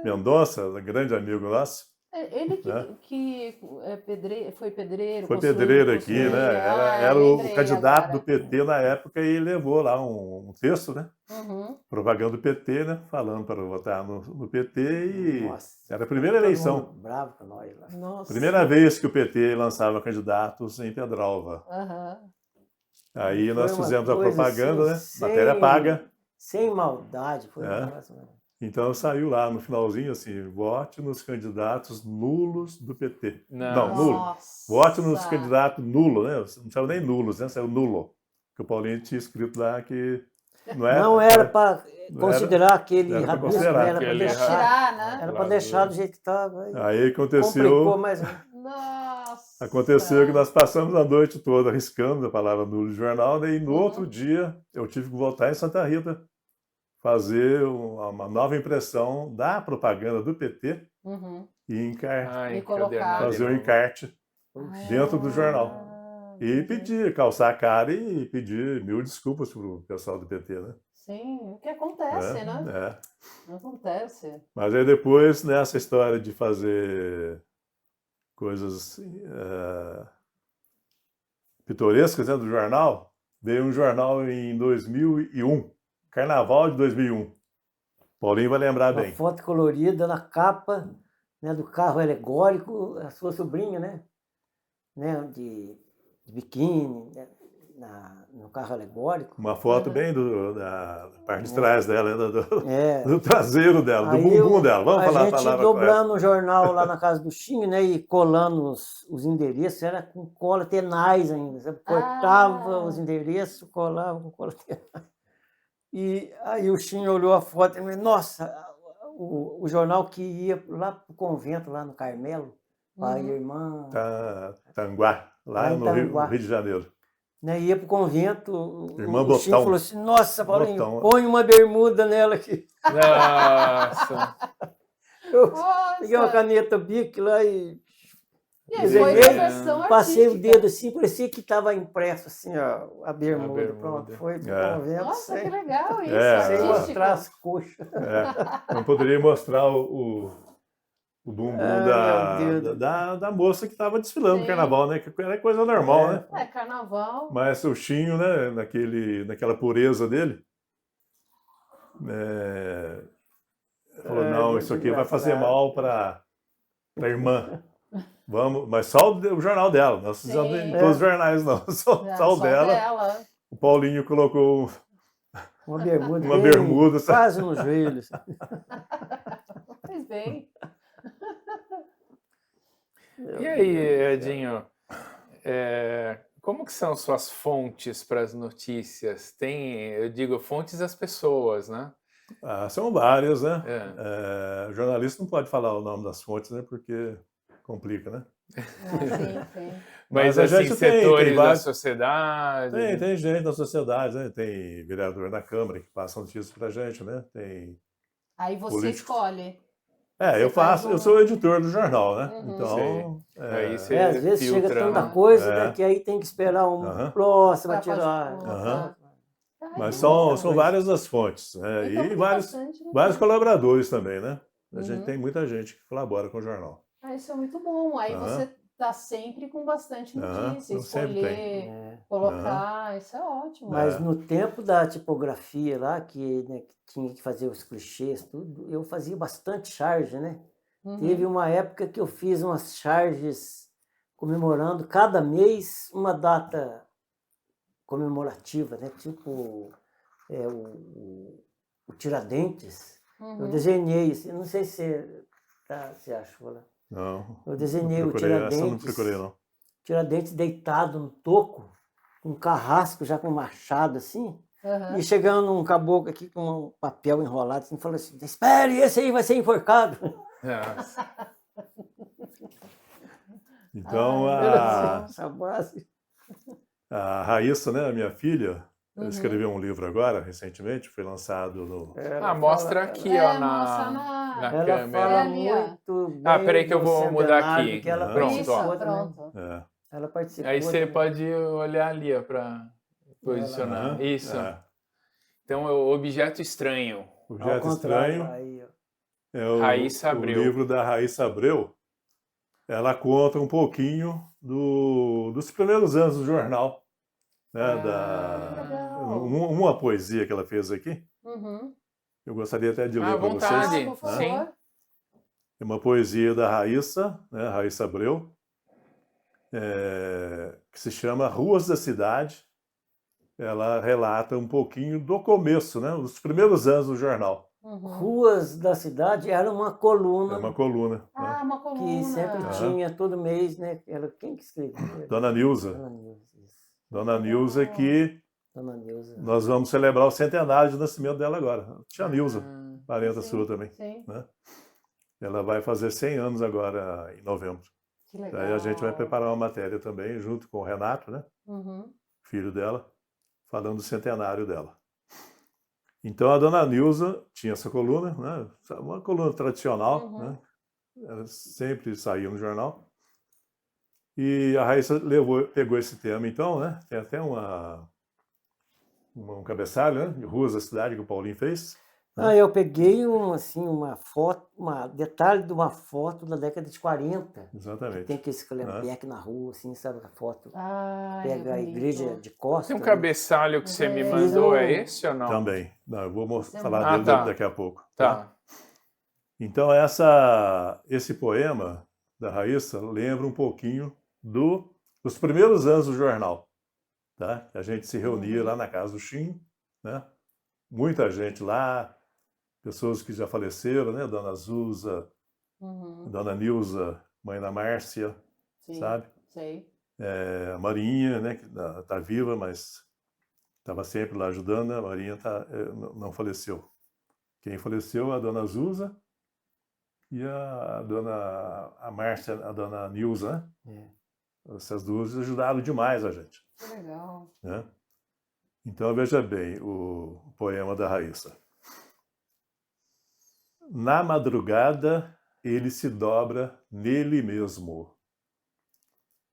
Mendonça, um grande amigo nosso. Ele Né? que foi pedreiro. Foi construiu- pedreiro aqui, construiu- né? Ah, Era o lembrei candidato agora. do PT na época e levou lá um texto, né? Uhum. Propaganda do PT, né? Falando para votar no PT e Nossa, era a primeira todo eleição. mundo bravo com nós lá. Nossa. Primeira vez que o PT lançava candidatos em Pedralva. Aham. Aí Foi nós uma fizemos a coisa propaganda, assim, né? Matéria paga. Sem maldade, foi um É. negócio, né? Então saiu lá no finalzinho assim: vote nos candidatos nulos do PT. Não, nulo. Nossa. Vote nos candidatos nulo, né? Não saiu nem nulos, né? Saiu nulo. Que o Paulinho tinha escrito lá que Não era para considerar aquele era pra rabisco, considerar era para aquele deixar. Tirar, né? Era para deixar do jeito que estava. Aí Complicou, aconteceu, mas que nós passamos a noite toda arriscando a palavra nulo no jornal, né? E no outro dia eu tive que voltar em Santa Rita fazer uma nova impressão da propaganda do PT Uhum. e Ai, E colocar. fazer um encarte dentro do jornal. Ah, E entendi. pedir, calçar a cara e pedir 1000 desculpas pro pessoal do PT, né? Sim, o que acontece, né? Acontece. Mas aí depois, nessa história de fazer coisas pitorescas dentro do jornal, veio um jornal em 2001, Carnaval de 2001. Paulinho vai lembrar uma bem. foto colorida na capa, né, do carro alegórico, a sua sobrinha, né, de biquíni, né, no carro alegórico. Uma foto bem da parte de trás dela, né, É. do traseiro dela, do Aí bumbum dela. Vamos falar a gente palavra correta. dobrando o jornal lá na casa do Chinho, né, e colando os endereços, era com cola tenaz ainda. Sabe? Cortava os endereços, colava com cola tenaz. E aí o Chinho olhou a foto e falou, nossa, o jornal que ia lá para o convento, lá no Carmelo, pai e irmã, Tanguá, lá em no Tanguá. Rio de Janeiro. né, ia para o convento, Irmã o Chinho Botão. falou assim, nossa, Paulinho, Botão. põe uma bermuda nela aqui. Nossa. Eu Nossa. peguei uma caneta Bic lá e E aí desenhei, foi a versão passei o artística. dedo assim, parecia que estava impresso assim, ó, a bermuda. bermuda. Pronto, foi pro É. convento Nossa, que sem, legal isso, É. sem artístico. mostrar as coxas. Não poderia mostrar o bumbum Ai, meu Deus. da moça que estava desfilando no Sim. carnaval, né? Que era coisa normal, né? É, carnaval. Mas o Chinho, né? Naquela pureza dele, falou, Ai, não, muito isso aqui vai fazer engraçado. mal para a irmã. Vamos, mas só o jornal dela. Nós fizemos Sim. em todos os jornais, não. Só o dela. dela. O Paulinho colocou Uma bermuda, uma bem, bermuda, sabe? quase nos joelhos. Fez bem. E aí, Edinho, como que são suas fontes para as notícias? Eu digo fontes das pessoas, né? São várias, né? É. O jornalista não pode falar o nome das fontes, né? Porque complica, né? Sim. Mas a assim, gente setores da vários- sociedade. Tem gente da sociedade, né? Tem vereador na Câmara que passa notícias pra gente, né? Tem... Aí você Políticos. escolhe. eu faz eu sou o editor do jornal, né? Uhum. Então, Aí você Às vezes chega filtra, tanta né? coisa, É. né, que aí tem que esperar um Aham. próximo a Pra tirar. colocar. Aham. Ai, Mas que são bom. várias as fontes, né? Então, E tem vários bastante, né? colaboradores também, né? A gente Uhum. tem muita gente que colabora com o jornal. Isso é muito bom. Aí Aham. você tá sempre com bastante Aham, notícia, eu sempre escolher, É. colocar, isso é ótimo. Mas É. no tempo da tipografia lá, que tinha que fazer os clichês, tudo, eu fazia bastante charge, né? Uhum. Teve uma época que eu fiz umas charges comemorando cada mês uma data comemorativa, né? Tipo o Tiradentes. Eu Uhum. desenhei, assim, não sei se você achou lá. Não. Eu desenhei não o procurei, essa eu não Tiradentes. procurei, não. Tiradentes deitado no toco, com um carrasco já com machado assim, Uhum. e chegando um caboclo aqui com um papel enrolado assim, falou assim: espere, esse aí vai ser enforcado. Nossa. Então, Ai, Essa base. a Raíssa, né, a minha filha, Uhum. escreveu um livro agora, recentemente, foi lançado no... Mostra aqui, ó, mostra na Ela câmera. fala ali, ó. muito bem. Peraí que eu do vou mudar centenário, aqui. que ela Aham. Pronto, Isso, participou também. pronto. Ela participou. Aí você também. pode olhar ali, ó, para posicionar. Aham, Isso. é. Então, é o objeto estranho. Ao Objeto contrário, Estranho aí, ó. é Raíssa o Abreu. livro da Raíssa Abreu. Ela conta um pouquinho dos primeiros anos do jornal, né, legal. uma poesia que ela fez aqui. Uhum. Eu gostaria até de ler À para vontade. vocês. Por favor. Sim. É uma poesia da Raíssa, né, Raíssa Abreu, que se chama Ruas da Cidade. Ela relata um pouquinho do começo, né, os primeiros anos do jornal. Uhum. Ruas da Cidade era uma coluna É uma coluna. Né? uma coluna. que sempre Aham. tinha todo mês, né? Quem que escrevia? Dona Nilza. Dona Nilza, isso. Dona Nilza, que Dona Nilza. nós vamos celebrar o centenário de nascimento dela agora. Tia Nilza, parenta Sim, sua também. Sim, Né? Ela vai fazer 100 anos agora em novembro. que legal. Daí a gente vai preparar uma matéria também, junto com o Renato, né? Uhum. Filho dela, falando do centenário dela. Então a Dona Nilza tinha essa coluna, né? Uma coluna tradicional, Uhum. né? Ela sempre saía no jornal. E a Raíssa pegou esse tema, então, né? Tem até um cabeçalho, né? De Ruas da Cidade que o Paulinho fez. Eu peguei uma foto, detalhe de uma foto da década de 40. Exatamente. Tem aquele Calhambeque na rua, assim, sabe? A foto. Ai, Pega a bonito. igreja de costas. Tem um né? cabeçalho que você me Fiz mandou, é esse ou não? Também. Não, eu vou Isso é falar muito- dele tá. daqui a pouco. Tá. Então, esse poema da Raíssa lembra um pouquinho dos primeiros anos do jornal. Tá? A gente se reunia lá na casa do Chinho, né? Muita gente lá, pessoas que já faleceram, né? Dona Zuza, Uhum. Dona Nilza, mãe da Márcia, Sim, sabe? sei. A Marinha, né? Que tá viva, mas estava sempre lá ajudando, né? A Marinha não faleceu. Quem faleceu é a Dona Zuza e a Márcia, a Dona Nilza, né? Essas duas ajudaram demais a gente. Que legal. Né? Então, veja bem o poema da Raíssa. Na madrugada, ele se dobra nele mesmo.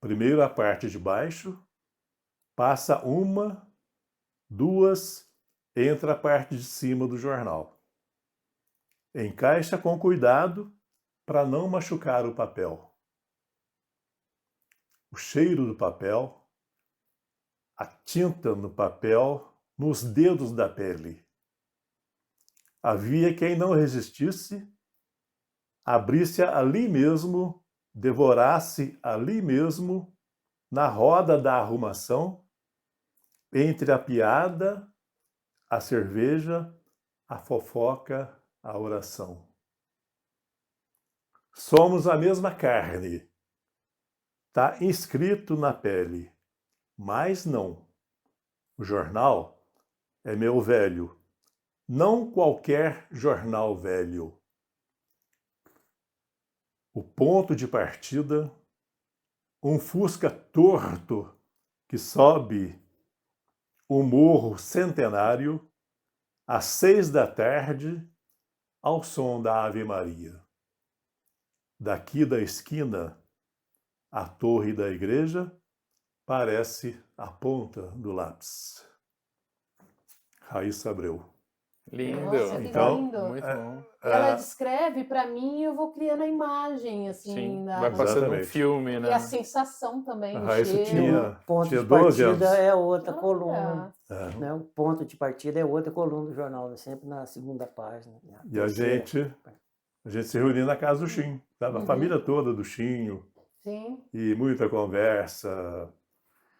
Primeiro a parte de baixo, passa uma, duas, entra a parte de cima do jornal. Encaixa com cuidado para não machucar o papel. O cheiro do papel, a tinta no papel, nos dedos da pele. Havia quem não resistisse, abrisse ali mesmo, devorasse ali mesmo, na roda da arrumação, entre a piada, a cerveja, a fofoca, a oração. Somos a mesma carne. Está inscrito na pele. Mas não. O jornal é meu velho. Não qualquer jornal velho. O ponto de partida, um Fusca torto que sobe o morro centenário às 6 da tarde ao som da Ave Maria. Daqui da esquina, a torre da igreja parece a ponta do lápis. Raíssa Abreu. Lindo. Nossa, que Então, lindo. Muito bom. Ela descreve para mim e eu vou criando a imagem, assim, Sim, da... vai passando um Exatamente. filme, E né? a sensação também, A o Raíssa cheiro. tinha Ponto de 12 partida anos. é outra Olha. coluna. É. Né? O ponto de partida é outra coluna do jornal, né? Sempre na segunda página. E a gente se reunia na casa do Chinho, sabe? A Uhum. família toda do Chinho, Sim. e muita conversa,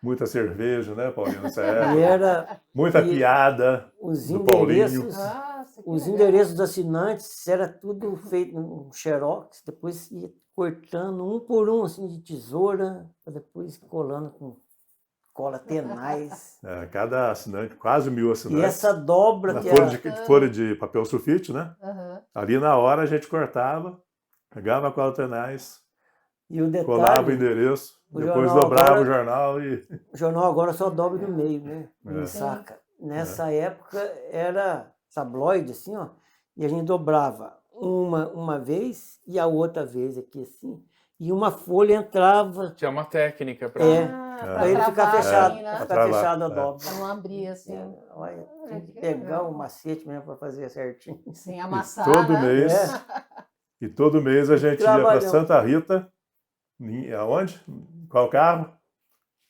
muita cerveja, né, Paulinho, nessa E época? era Muita e piada os do Paulinho. endereços, Nossa, que os legal. endereços dos assinantes era tudo feito um xerox, depois ia cortando um por um, assim, de tesoura, pra depois colando com cola tenaz. É, cada assinante, quase 1000 E assinantes. essa dobra Na que folha de papel sulfite, né? Aham. Ali na hora a gente cortava, pegava a cola tenaz, E o colava o detalhe, endereço, o depois jornal dobrava agora- o jornal e... o jornal agora só dobra no meio, né? É. Saca? Nessa época era tabloide, assim, ó, e a gente dobrava uma vez e a outra vez aqui, assim, e uma folha entrava Tinha uma técnica para. É. Pra para ele ficar travar, fechado, assim, pra né? ficar travar, fechado a é. dobra. Pra não abrir, assim. Olha, tem que que pegar legal. o macete mesmo para fazer certinho. Sem E amassar, todo né? mês, É. e todo mês a gente ia para Trabalhão. Santa Rita, aonde? Qual carro?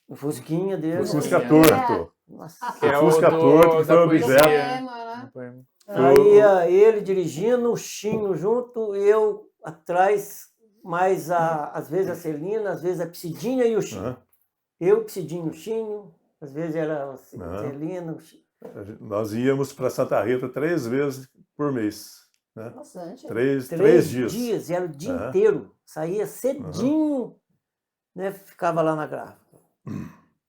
O Fusquinha dele. O Fusquinha. Fusca torto. Nossa. Que é O Fusca do- torto, que da foi poesia. objeto. Poema, né? No poema. Aí ia ele dirigindo, o Chinho junto, eu atrás, mais às vezes a Celina, às vezes a Psidinha e o Chinho. Aham. Eu, Psidinho, o Chinho, às vezes era a Celina, o Chinho. Nós íamos para Santa Rita 3 vezes por mês. Né? Bastante. Três dias. E era o dia Aham. inteiro. Saía cedinho, né? Ficava lá na gráfica.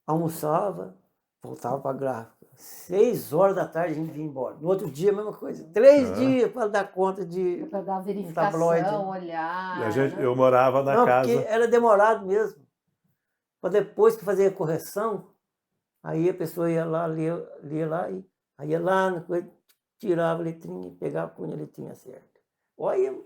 Almoçava, voltava para a gráfica. 6 horas da tarde a gente vinha embora. No outro dia, a mesma coisa. 3 Aham. dias para dar conta de. Pra dar tabloide. verificação, olhar. E a gente, né? eu morava na Não, casa. porque era demorado mesmo. Para depois que fazia a correção, aí a pessoa ia lá, lia lá, e aí ia lá, na coisa, tirava a letrinha, pegava, punha a letrinha certa. Olha,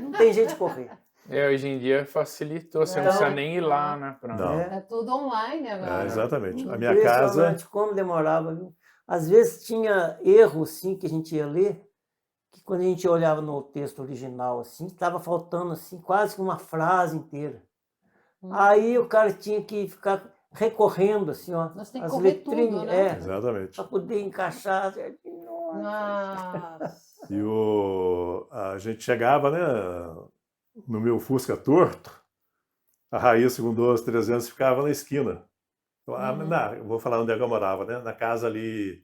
não tem jeito de correr. Hoje em dia facilitou, você não Então, precisa nem ir lá, né? pra- Não. É tudo online agora. Exatamente. A minha casa. Impressionante como demorava, viu? Às vezes tinha erro, assim, que a gente ia ler, que quando a gente olhava no texto original, assim, estava faltando, assim, quase que uma frase inteira. Aí o cara tinha que ficar recorrendo, assim, ó, Nós tem que as correr tudo, letrinhas, né? Exatamente. para poder encaixar certinho. Nossa. E a gente chegava, né, no meu Fusca torto, a Raíssa com 12, 13 anos ficava na esquina. Eu vou falar onde é que eu morava, né? Na casa ali,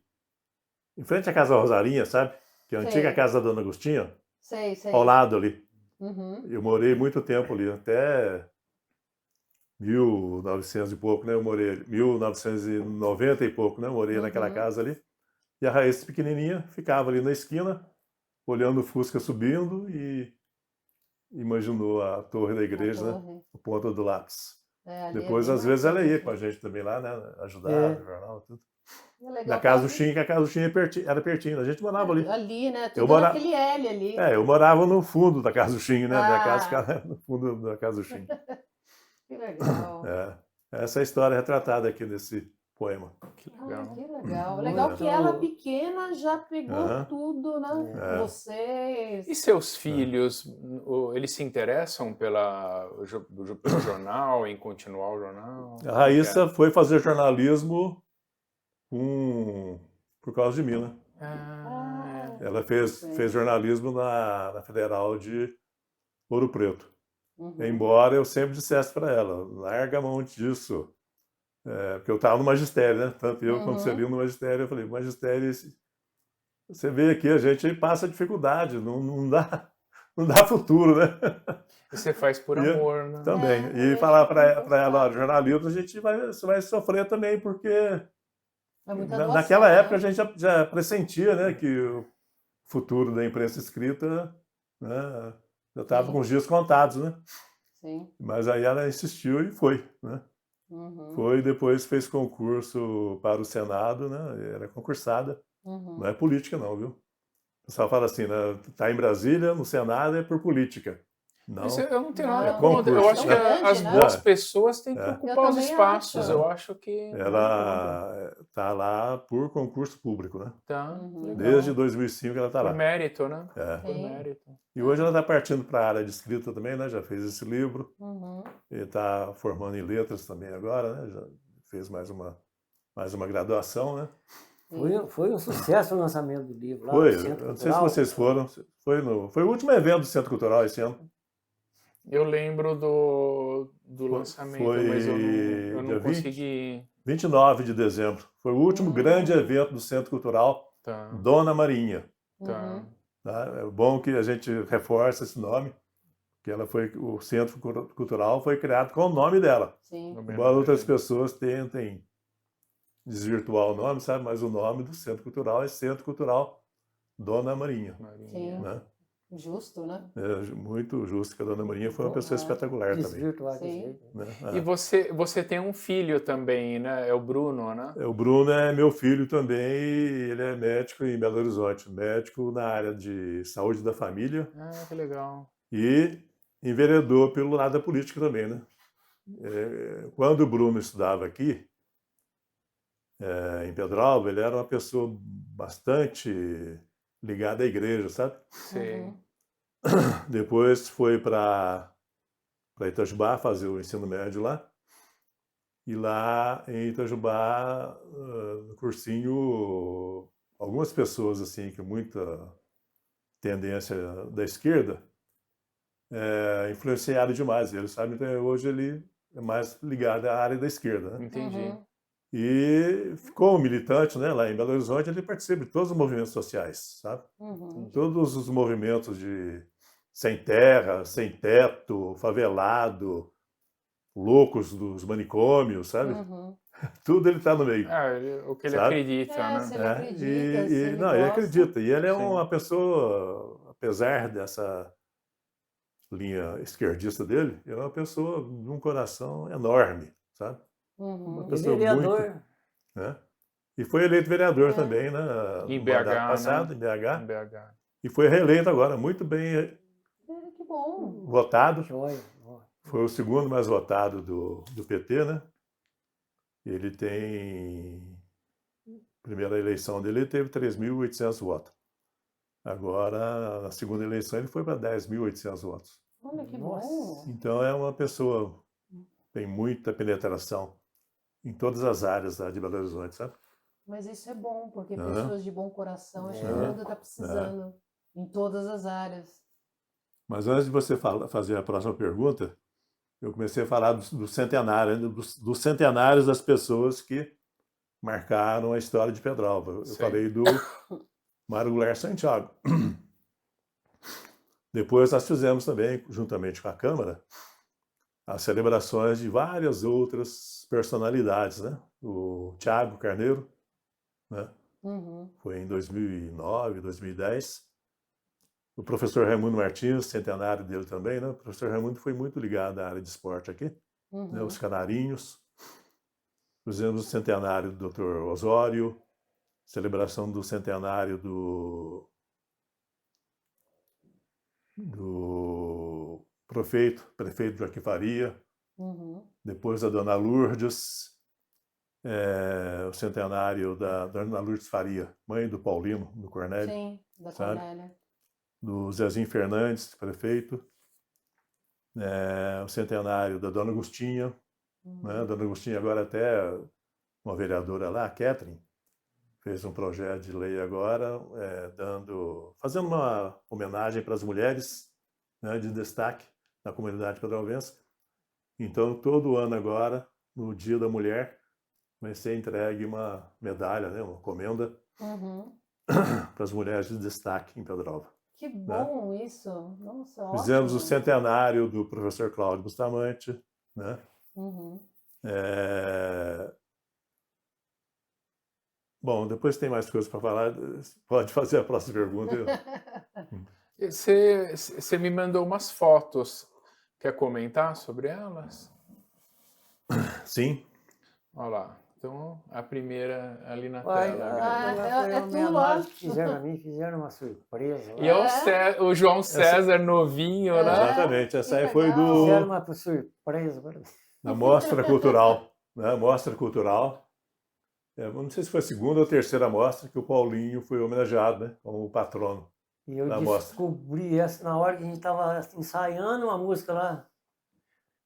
em frente à Casa Rosarinha, sabe? Que é a antiga Sei. casa da Dona Agostinha, Sei. ao lado ali. Uhum. Eu morei muito tempo ali, até 1900 e pouco, né? Eu morei 1990 e pouco, né? Eu morei naquela casa ali. E a Raíssa pequenininha ficava ali na esquina, olhando o Fusca subindo e imaginou a torre da igreja, né? torre. A ponta do lápis. Ali Depois, é às vezes, ela ia marcante. com a gente também lá, né? Ajudar É. no jornal, tudo. É legal Na casa do que Chinho, que a casa do Chinho era pertinho. A gente morava ali. ali, né? Eu Tudo mora- naquele L ali. Eu morava no fundo da casa do Chinho, né? Minha casa Ah. ficava no fundo da casa do Chinho. Que legal. Essa é a história retratada aqui nesse poema. Que Ah, legal. que legal. Muito. Legal que ela pequena já pegou Aham. tudo, né? É. Vocês. E seus filhos, eles se interessam pelo jornal, em continuar o jornal? A Como que é? Raíssa foi fazer jornalismo por causa de mim, né? Ah, Ela fez jornalismo na Federal de Ouro Preto. Uhum. Embora eu sempre dissesse para ela, larga a mão disso. Porque eu estava no magistério, né? Tanto eu quanto você Uhum. viu no magistério, eu falei, magistério, você vê aqui, a gente passa dificuldade, não dá futuro, né? e você faz por E amor, né? também. É, eu E acho falar que para tem que ela, ó, gostar. jornalismo, você vai sofrer também, porque É muita naquela doação, época a né? gente já pressentia, né, que o futuro da imprensa escrita, né, já estava Sim. com os dias contados, né? Sim. Mas aí ela insistiu e foi, né? Uhum. Foi, depois fez concurso para o Senado, né? Era concursada. Não é Uhum. política não, viu? O pessoal fala assim, né? Tá em Brasília, no Senado é por política. Mas Não, eu não tenho nada é Não, contra. Eu concurso. acho tão que grande, as né? boas É, pessoas têm que é. ocupar os também espaços. acho. Eu acho que nada contra. Ela tá lá por concurso público, né? Tá, Uhum. legal. Desde 2005 ela tá Por lá. mérito, né? É. Por Sim. mérito. E hoje ela está partindo para a área de escrita também, né? Já fez esse livro. Uhum. Ele está formando em letras também agora, né? Já fez mais uma graduação, né? Foi um sucesso o lançamento do livro lá no Foi, Centro eu não sei se Cultural. vocês foram, foi o último evento do Centro Cultural esse ano. Eu lembro do Foi, lançamento, mas eu foi não dia consegui. 29 de dezembro. Foi o último grande evento do Centro Cultural Tá, Dona Marinha. tá. Uhum. Tá? É bom que a gente reforça esse nome, que o Centro Cultural foi criado com o nome dela. Sim. Embora outras pessoas tentem desvirtuar o nome, sabe? Mas o nome do Centro Cultural é Centro Cultural Dona Marinha. Sim. Né? Justo, né? É muito justo que a Dona Marinha foi uma pessoa É. espetacular também. Desvirtuar desse Sim. jeito. Né? E você tem um filho também, né? É o Bruno, né? O Bruno é meu filho também, ele é médico em Belo Horizonte, médico na área de saúde da família Ah, que legal. e enveredou pelo lado da política também, né? Quando o Bruno estudava aqui, em Pedralva, ele era uma pessoa bastante ligada à igreja, sabe? Sei. Uhum. Depois foi para Itajubá fazer o ensino médio lá. E lá em Itajubá, no cursinho, algumas pessoas assim com muita tendência da esquerda influenciaram demais ele, sabe? Então hoje ele é mais ligado à área da esquerda, né? Entendi. Uhum. E ficou um militante, né? Lá em Belo Horizonte ele participa de todos os movimentos sociais, sabe? Uhum. Todos os movimentos de sem terra, sem teto, favelado, loucos dos manicômios, sabe? Uhum. Tudo ele está no meio, O que ele sabe? acredita, Se né? ele acredita, se ele Não, ele gosta. acredita. E ele é Sim. uma pessoa, apesar dessa linha esquerdista dele, ele é uma pessoa de um coração enorme, sabe? Uma Uhum. E pessoa vereador, né? E foi eleito vereador também, né? Em No BH, mandato passado, né? em Em BH. BH. E foi reeleito agora, muito bem Que bom. votado. joia. Ó. Foi o segundo mais votado do PT, né? Ele tem... Primeira eleição dele, ele teve 3.800 votos. Agora, na segunda eleição, ele foi para 10.800 votos. Olha que Nossa. bom. Então, é uma pessoa que tem muita penetração em todas as áreas de Belo Horizonte, sabe? Mas isso é bom, porque Aham. pessoas de bom coração, acho que o É. mundo está precisando. Em todas as áreas. Mas antes de você fazer a próxima pergunta, eu comecei a falar do centenário, né? dos centenários das pessoas que marcaram a história de Pedralva. Eu Sim. falei do Mário Goulart Santiago. Depois nós fizemos também, juntamente com a Câmara, as celebrações de várias outras personalidades, né? O Tiago Carneiro, né? Uhum. Foi em 2009, 2010. O professor Raimundo Martins, centenário dele também, né? O professor Raimundo foi muito ligado à área de esporte aqui, Uhum. né? Os Canarinhos. Fizemos o centenário do Dr. Osório, celebração do centenário do prefeito Joaquim Faria, Uhum. depois a Dona Lourdes, o centenário da Dona Lourdes Faria, mãe do Paulino, do Cornélio, Sim, da sabe? Cornélia. Do Zezinho Fernandes, prefeito, o centenário da Dona Agostinha, né? A Dona Agostinha agora até uma vereadora lá, a Catherine, fez um projeto de lei agora, fazendo uma homenagem para as mulheres, né, de destaque na comunidade pedralvense. Então, todo ano agora, no Dia da Mulher, vai ser entregue uma medalha, né, uma comenda para as mulheres de destaque em Pedralva. Que bom isso! Nossa, ótimo. Fizemos o centenário do professor Cláudio Bustamante, né? Bom, depois tem mais coisas para falar, pode fazer a próxima pergunta. Você me mandou umas fotos, quer comentar sobre elas? Sim. Olha lá, então a primeira ali na Uai, tela. é tu lá. Fizeram a mim, fizeram uma surpresa. E o João César novinho, né? Exatamente, essa aí foi Fizeram uma surpresa para mim. da Mostra Cultural, né? Mostra Cultural. Não sei se foi a segunda ou terceira mostra que o Paulinho foi homenageado, né, como patrono. E eu da mostra. descobri essa na hora que a gente estava ensaiando uma música lá.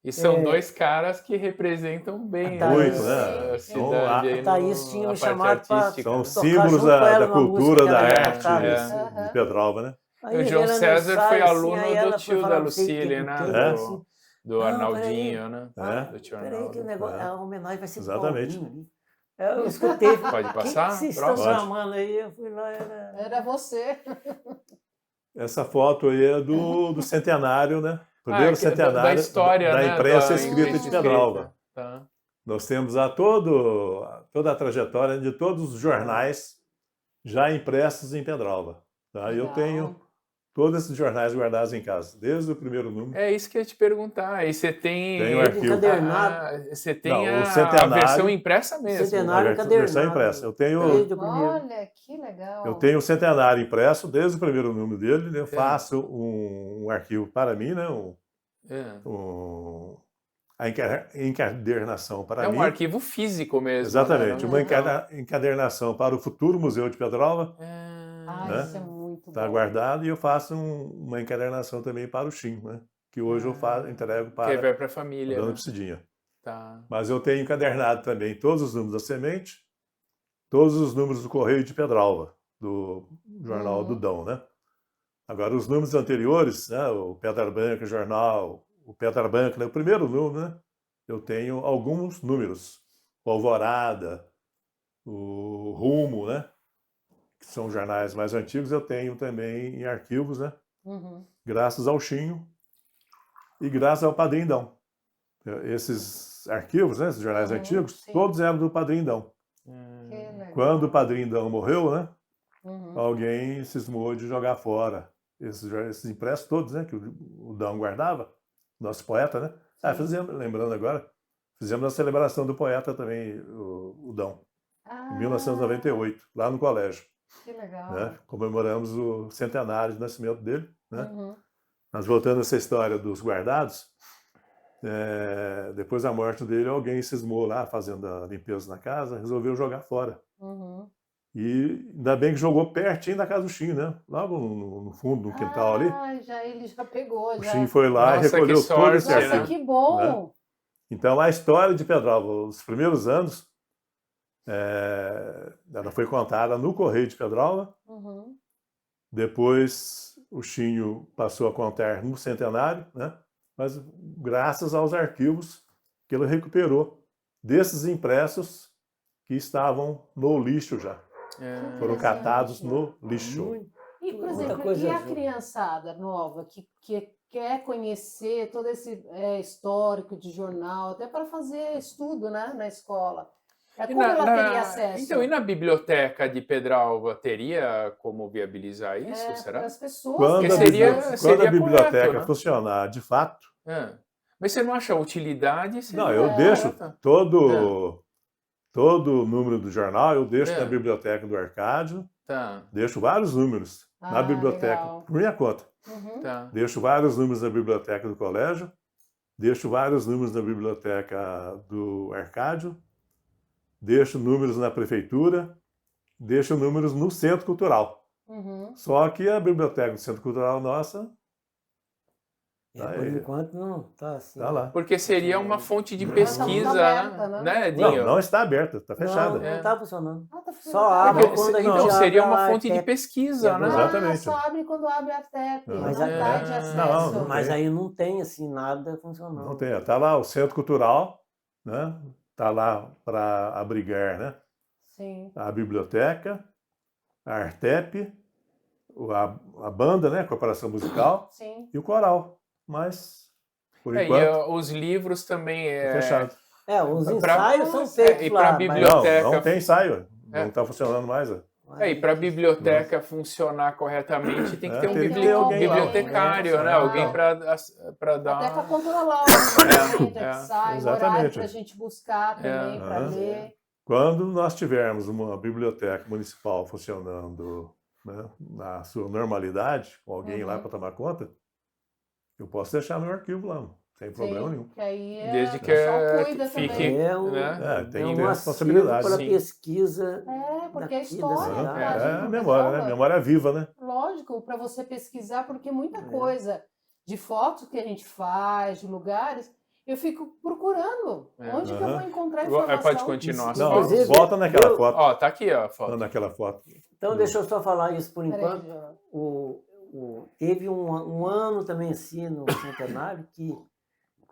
E são dois caras que representam bem A Thaís, a cidade. a Thaís tinha me chamado para São tocar símbolos junto com ela da numa música cultura, que da ela arte cantava. de Pedralva, né? Aí O João ela no César ensaio, foi assim, aluno aí do ela foi tio falar da não sei o que, Lucília, do né? quê, É? assim. Do Não, Arnaldinho, né? É. Do tio Peraí que o Arnaldo. negócio, a homenagem vai ser pro Exatamente. Paulinho ali. Eu escutei. Pode passar? Quem que vocês Próximo. estão chamando aí? Eu fui lá, Era você. Essa foto aí é do centenário, né? Primeiro centenário da história, da né? imprensa Da escrita de escrita. Pedralva. Tá. Nós temos toda a trajetória de todos os jornais já impressos em Pedralva. Tá? Eu tenho todos esses jornais guardados em casa, desde o primeiro número. É isso que eu ia te perguntar. Aí você tem. Tem o arquivo. Encadernado. Você tem Não, o a centenário- versão impressa mesmo. Centenário A versão encadernado. impressa. Eu tenho Olha, que legal. o centenário impresso desde o primeiro número dele. Né? Eu faço um arquivo para mim, né? A encadernação para mim. É um arquivo físico mesmo. Exatamente. Né? Uma encadernação para o futuro Museu de Pedralva. né? Isso é muito Está bom. guardado, e eu faço uma encadernação também para o Chim, né? Que hoje eu entrego Que para vai para a a família. Dona Né? Psidinha. Tá. Mas eu tenho encadernado também todos os números da semente, todos os números do Correio de Pedralva, do jornal do Dão, né? Agora, os números anteriores, né? O Pedra Branca Jornal, o Pedra Branca, né? O primeiro número, né? Eu tenho alguns números. O Alvorada, o Rumo, né? Que são jornais mais antigos, eu tenho também em arquivos, né? Graças ao Chinho e graças ao Padrinho Dão. Esses arquivos, né? Esses jornais antigos, todos eram do Padrinho Dão. Quando o Padrinho Dão morreu, né? Alguém cismou de jogar fora esses impressos todos, né? Que o Dão guardava, nosso poeta, né? Lembrando agora, fizemos a celebração do poeta também, o Dão, em 1998, lá no colégio. Que legal. Né? Comemoramos o centenário de nascimento dele. Né? Mas voltando a essa história dos guardados, depois da morte dele, alguém cismou lá, fazendo a limpeza na casa, resolveu jogar fora. E ainda bem que jogou pertinho da casa do Chinho, né? Logo no fundo, no quintal ali. Ele já pegou. O Chinho foi lá e recolheu todo esse arquivo. Nossa, que bom! Né? Então, a história de Pedralva, os primeiros anos, ela foi contada no Correio de Pedralva. Depois, o Chinho passou a contar no centenário, né? Mas graças aos arquivos que ele recuperou desses impressos que estavam no lixo já. Foram catados no lixo. E, por exemplo, e a criançada nova que quer conhecer todo esse histórico de jornal, até para fazer estudo, né, na escola? Como ela teria acesso? Então, e na biblioteca de Pedralva teria como viabilizar isso, será? Para as pessoas. Quando a biblioteca correto, funcionar de fato... Mas você não acha utilidade? Não, eu deixo todo o número do jornal, eu deixo na biblioteca do Arcádio, deixo vários números na biblioteca, por minha conta. Deixo vários números na biblioteca do colégio, deixo vários números na biblioteca do Arcádio, deixo números na prefeitura, deixo números no Centro Cultural. Uhum. Só que a biblioteca do Centro Cultural nossa Por aí. enquanto não está assim. Tá lá. Porque seria uma fonte de Não. pesquisa, Aberta, né? né, Não, Edinho? não está aberta, está fechada. Não está funcionando. Ah, tá Só funcionando. abre Porque quando a gente então abre seria a uma fonte de ARTEP. pesquisa, né? Exatamente. Só abre quando abre a TEP, Mas não é- dá de acesso. não Mas tem. aí não tem assim nada funcionando. Não tem. Está lá o Centro Cultural, né? Está lá para abrigar, né? Sim. A biblioteca, a Artep, a banda, né? A Corporação Musical Sim. e o coral. Mas, por E enquanto, os livros também fechado. Os Pra- ensaios são feitos e pra lá. biblioteca- Não tem ensaio. É. Não está funcionando mais. Ó. E para a biblioteca funcionar corretamente, tem que ter um tem que ter alguém lá. bibliotecário, né? É. Alguém para dar Até para uma... controlar o momento É, que sai, o exatamente. horário para a gente buscar também, para Aham. ler. Quando nós tivermos uma biblioteca municipal funcionando, né, na sua normalidade, com alguém lá para tomar conta, eu posso deixar meu arquivo lá, sem problema nenhum. Que aí Desde o que pessoal cuida fique- também. né? Tem que um ter acervo responsabilidade. para Sim. pesquisa. Porque a daqui da história cidade. tá É ali a no memória, né? pessoal, Memória viva, né? lógico, para você pesquisar, porque muita coisa de fotos que a gente faz, de lugares, eu fico procurando. Onde que eu vou encontrar informação? Pode continuar. Isso, Não, inclusive, volta naquela eu- foto. Ó, tá aqui, ó, a foto. Não, naquela foto. Então, deixa eu só falar isso por Peraí, enquanto. João. Teve um ano também assim no centenário que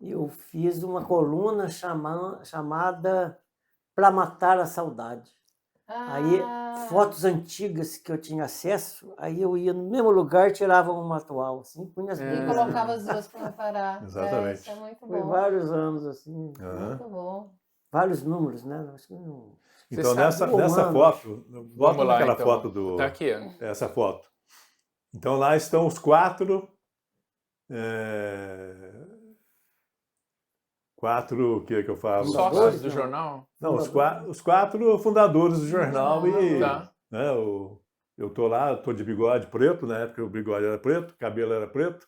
eu fiz uma coluna chamada Pra Matar a Saudade. Aí, fotos antigas que eu tinha acesso, aí eu ia no mesmo lugar, tirava uma atual, assim, punha as E duas. colocava as duas para parar. Exatamente. Isso é muito Foi bom. vários anos, assim, Muito bom. vários números, né? Acho que não... Então, sabe nessa como foto, volta Vamos lá, naquela então. foto do... Tá aqui, ó. Essa foto. Então, lá estão os quatro... Quatro, o que eu falo? Sócios do jornal? Não, os quatro fundadores do jornal e... Tá. Né, eu tô lá, tô de bigode preto, na época o bigode era preto, o cabelo era preto.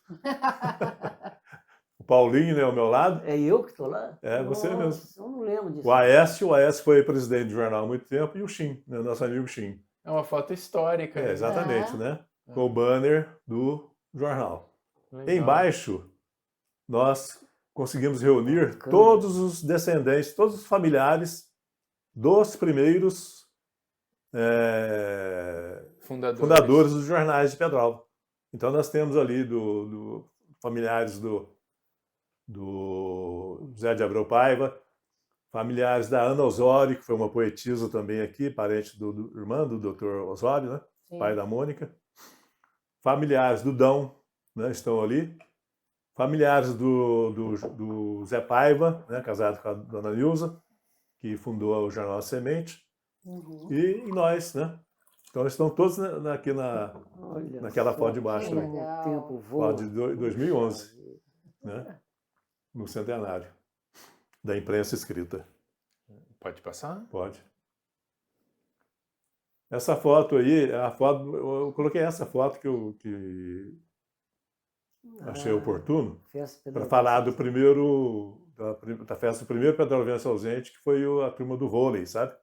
O Paulinho, né, ao meu lado. É eu que estou lá? É, você Nossa, mesmo. eu não lembro disso. O Aécio foi presidente do jornal há muito tempo, e o Shin, né, nosso amigo Shin. É uma foto histórica. né? Exatamente, né? Com o banner do jornal. Legal. Embaixo, nós conseguimos reunir Bacana. todos os descendentes, todos os familiares dos primeiros fundadores dos jornais de Pedralva. Então, nós temos ali familiares do José de Abreu Paiva, familiares da Ana Osório, que foi uma poetisa também aqui, parente do irmão do Dr. Osório, né? Sim. Pai da Mônica. Familiares do Dão, né? Estão ali. Familiares do Zé Paiva, né? Casado com a dona Nilza, que fundou o jornal Semente. Uhum. E nós, né? Então, eles estão todos aqui Olha naquela só foto de baixo. que Né? legal. O tempo voa. Foto de 2011, né? No centenário da imprensa escrita. Pode passar? Pode. Essa foto aí, eu coloquei essa foto que achei oportuno para falar do da festa do primeiro pedralvense ausente, que foi a turma do vôlei, sabe?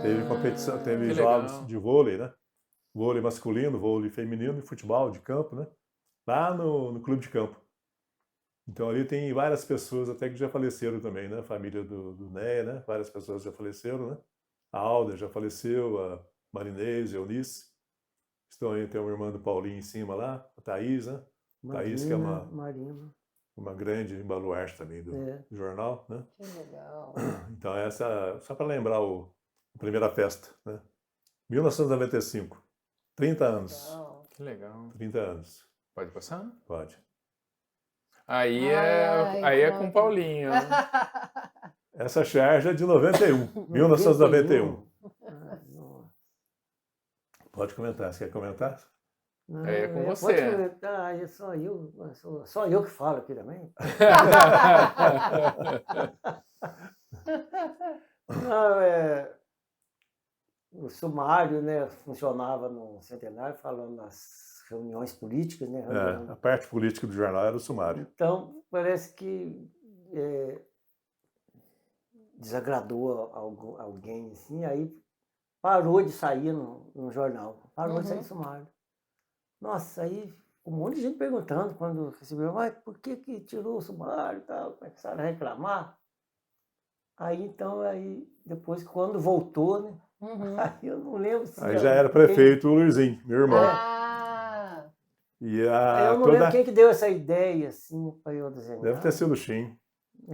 Teve competição, teve que jogos legal. de vôlei, né? Vôlei masculino, vôlei feminino e futebol de campo, né? Lá no clube de campo. Então ali tem várias pessoas até que já faleceram também, né? A família do Néia, né? Várias pessoas já faleceram, né? A Alda já faleceu, a Marinês, a Eunice. Estão aí, tem uma irmã do Paulinho em cima lá, a Thaís, né? Thaís, que é uma grande baluarte também do jornal, né? Que legal. Então essa, só para lembrar a primeira festa, né? 1995, 30 anos. Legal. Que legal. 30 anos, Pode passar? pode. Aí Ai, é com o Paulinho. né? Essa charge é de 91, 1991. Pode comentar, você quer comentar? Não, É com você. Pode comentar, é só eu que falo aqui também. Não, o sumário, né, funcionava no centenário, falando nas reuniões políticas, né? A parte política do jornal era o sumário. Então, parece que desagradou alguém, assim, aí parou de sair no jornal, parou de sair no sumário. Nossa, aí um monte de gente perguntando quando recebeu, mas por que tirou o sumário e tal, começaram a reclamar. Aí então, depois quando voltou, né? Aí eu não lembro se Aí já era prefeito o Luizinho, meu irmão. Ah, E Aí eu não lembro quem que deu essa ideia, assim, para eu desenhar. Deve ter sido o Shin.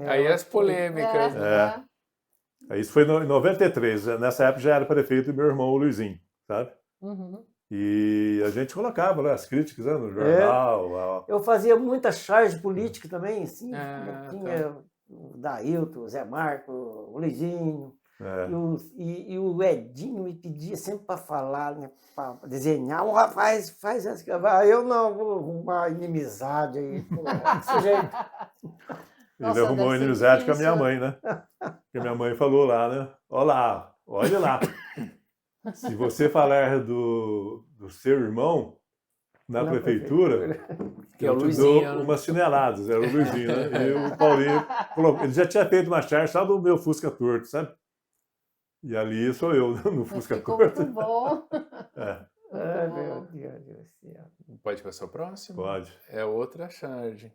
Aí as polêmicas. Aí isso foi em 93, nessa época já era prefeito meu irmão o Luizinho, sabe? E a gente colocava lá as críticas, né, no jornal. Eu fazia muita charge política também, assim, tinha Tá. o Dailton, o Zé Marco, o Luizinho, É. e o Edinho me pedia sempre para falar, né, para desenhar, faz essa. Eu não, vou arrumar inimizade aí com esse jeito. Ele arrumou inimizade com a minha mãe, né? Porque a minha mãe falou lá, né? Olha lá. Se você falar do seu irmão na prefeitura, Que é o eu te Luizinho, dou né? umas chineladas. Era o Luizinho, né? E o Paulinho colocou. Ele já tinha feito uma charge só do meu Fusca torto, sabe? E ali sou eu, no Fusca Ficou torto. muito bom. Meu Deus do céu. Pode passar o próximo? Pode. É outra charge.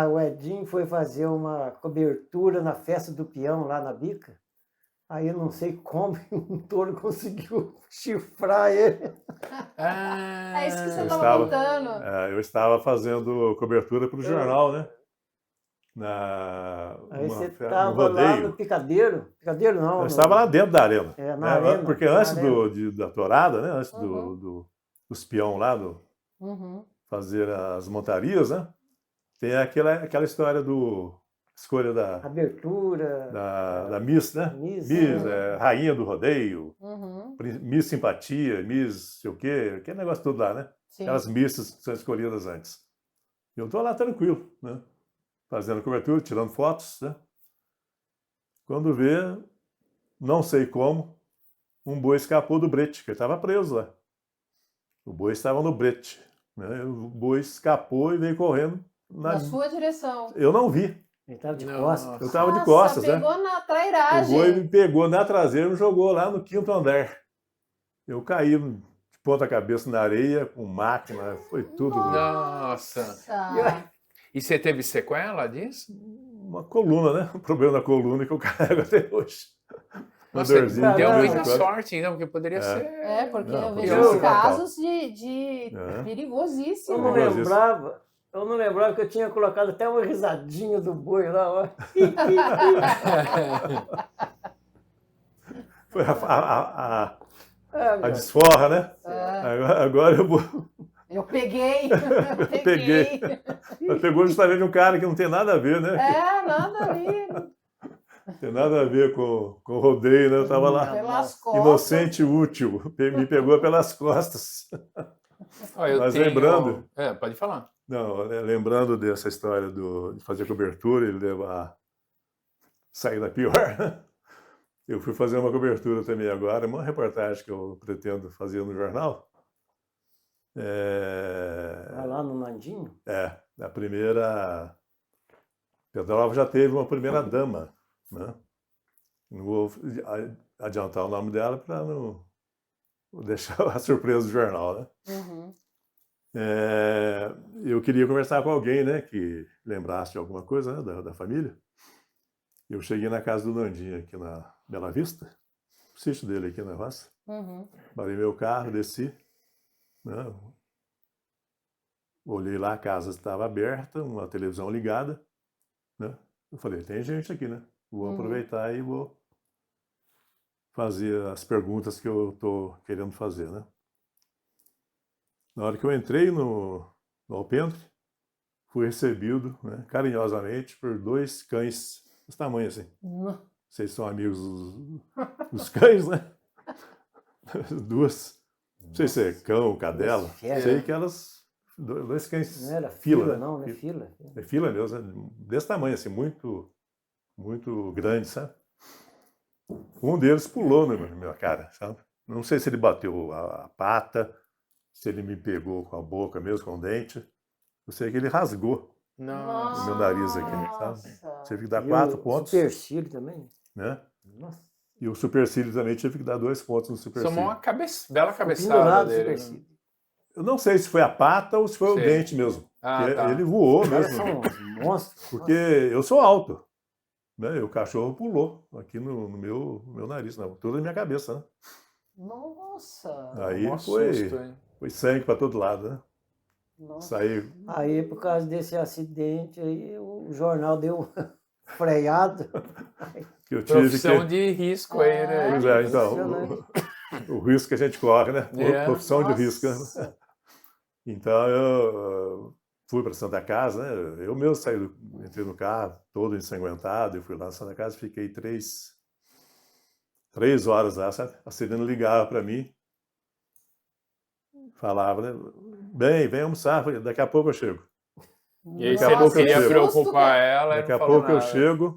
O Edinho foi fazer uma cobertura na festa do peão lá na Bica. Aí eu não sei como um touro conseguiu chifrar ele. É isso que você estava contando. Eu estava fazendo cobertura para o jornal, né? Aí você estava lá no Picadeiro. Picadeiro não. Eu estava lá dentro da arena. Na arena. Porque antes da tourada, né? Antes dos peão lá, fazer as montarias, né? Tem aquela história do escolha da abertura da Miss, né? Miss, rainha do rodeio, Miss simpatia, Miss sei o quê, aquele negócio tudo lá, né? Sim. Aquelas misses que são escolhidas antes. Eu estou lá tranquilo, né? Fazendo cobertura, tirando fotos, né? Quando vê, não sei como, um boi escapou do brete, que ele estava preso lá. O boi estava no brete, né? O boi escapou e veio correndo na sua direção. Eu não vi. Ele estava de costas. Eu estava de costas, pegou na trairagem. O boi me pegou na traseira e me jogou lá no 5º andar. Eu caí de ponta cabeça na areia, com máquina, foi tudo. Nossa! E você teve sequela disso? Uma coluna, né? Um problema na coluna que eu carrego até hoje. Nossa, deu muita sorte, então, porque poderia ser... porque eu vejo casos de perigosíssimos. Eu não lembrava que eu tinha colocado até uma risadinha do boi lá, ó. Foi a desforra, né? Agora eu vou... Eu peguei. Peguei. Pegou justamente um cara que não tem nada a ver, né? Nada a ver. Tem nada a ver com o rodeio, né? Eu estava lá inocente e útil. Me pegou pelas costas. Mas lembrando... pode falar. Não, lembrando dessa história de fazer cobertura e levar saída pior, eu fui fazer uma cobertura também agora, uma reportagem que eu pretendo fazer no jornal. Lá no Nandinho? A primeira... Pedrópolis já teve uma primeira dama, né? Não vou adiantar o nome dela para não deixar a surpresa do jornal, né? Eu queria conversar com alguém, né, que lembrasse de alguma coisa, né, da família. Eu cheguei na casa do Nandinho, aqui na Bela Vista, o sítio dele aqui na roça. Parei meu carro, desci, né, olhei lá, a casa estava aberta, uma televisão ligada, né? Eu falei, tem gente aqui, né? Vou aproveitar e vou fazer as perguntas que eu estou querendo fazer, né? Na hora que eu entrei no alpendre, fui recebido, né, carinhosamente por 2 cães desse tamanho assim. Vocês são amigos dos cães, né? 2. Não sei se é cão ou cadela. Sei que elas... 2 cães. Não era fila, né? Não é fila. É fila mesmo, né? Desse tamanho, assim, muito, muito grande, sabe? Um deles pulou na minha cara, sabe? Não sei se ele bateu a pata, se ele me pegou com a boca mesmo, com o dente. Eu sei que ele rasgou Nossa. O meu nariz aqui, sabe? Nossa. Tive que dar E 4 o pontos, supercílio também. né? Nossa. E o supercílio também tive que dar 2 pontos no Tomou supercílio. uma bela Ficou cabeçada pendurado o dele. Né? supercílio. Eu não sei se foi a pata ou se foi o Sei. dente mesmo. Ah, Porque tá. ele voou Os caras mesmo. são uns monstros. Porque eu sou alto, né? E o cachorro pulou aqui no meu nariz, na altura da minha cabeça, né? Nossa. Aí Mó foi susto, hein? sangue para todo lado, né? Nossa. Saí. Aí, por causa desse acidente, aí o jornal deu freado. Que eu tive Profissão que. de risco aí, né? Pois é, então, Impressionante. o risco que a gente corre, né? É. Profissão de risco. Né? Nossa. Então eu fui para Santa Casa, né? Eu mesmo entrei no carro, todo ensanguentado, e fui lá na Santa Casa, fiquei 3 horas lá, sabe? A Celina ligava para mim, falava, né? Bem, vem almoçar, daqui a pouco eu chego. E aí Daqui a você não pouco eu queria chego. preocupar ela e Daqui não a falou pouco eu nada. chego.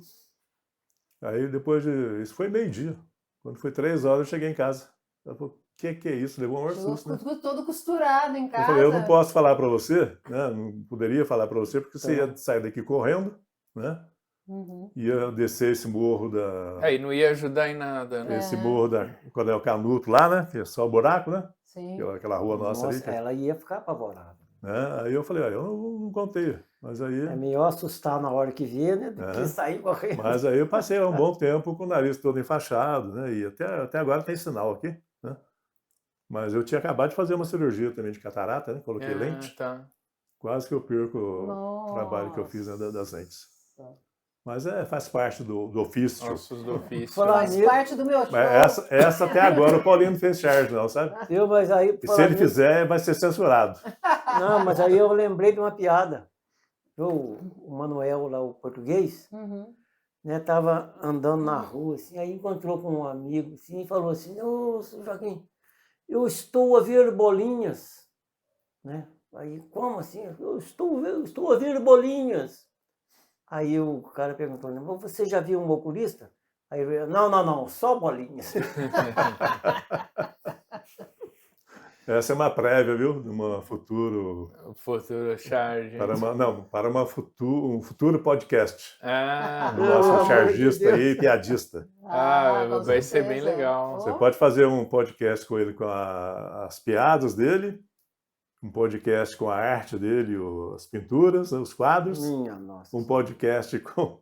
Aí depois isso foi meio-dia. Quando foi 3 horas, eu cheguei em casa. Ela falou, o que é isso? Levou um maior Chegou susto, né? todo costurado em Eu casa. falei, eu não posso falar para você, né? Não poderia falar para você, porque você ia sair daqui correndo, né? Uhum. Ia descer esse morro Aí não ia ajudar em nada, né? esse morro da Coronel Canuto lá, né? Que é só o buraco, né? Sim. Aquela rua nossa ali. Nossa, ela ia ficar apavorada. Né? Aí eu falei, olha, eu não contei. Mas aí, É melhor assustar na hora que vê, né? Do que sair correndo. mas aí eu passei um bom tempo com o nariz todo enfaixado, né? E até agora tem sinal aqui, né? Mas eu tinha acabado de fazer uma cirurgia também de catarata, né? Coloquei lente. Tá. Quase que eu perco o trabalho que eu fiz, né, das lentes. Mas faz parte do ofício. Ossos do ofício. Faz parte do meu show. Mas essa até agora o Paulinho não fez charge, não, sabe? Mas aí, E se ele fizer, vai ser censurado. Não, mas aí eu lembrei de uma piada. O Manuel, lá, o português, né, tava andando na rua, assim, aí encontrou com um amigo, assim, e falou assim, ô, seu Joaquim, eu estou a ver bolinhas, né? Aí, como assim? Eu estou a ver bolinhas. Aí o cara perguntou, né, você já viu um oculista? Aí ele, não, só bolinhas. Essa é uma prévia, viu? De uma futuro... Futuro charge. Para um futuro podcast. Ah, O nosso amor de chargista Deus. e piadista. Com vai ser bem certeza. legal. Você pode fazer um podcast com ele, com as piadas dele, um podcast com a arte dele, as pinturas, os quadros, Minha nossa. um podcast com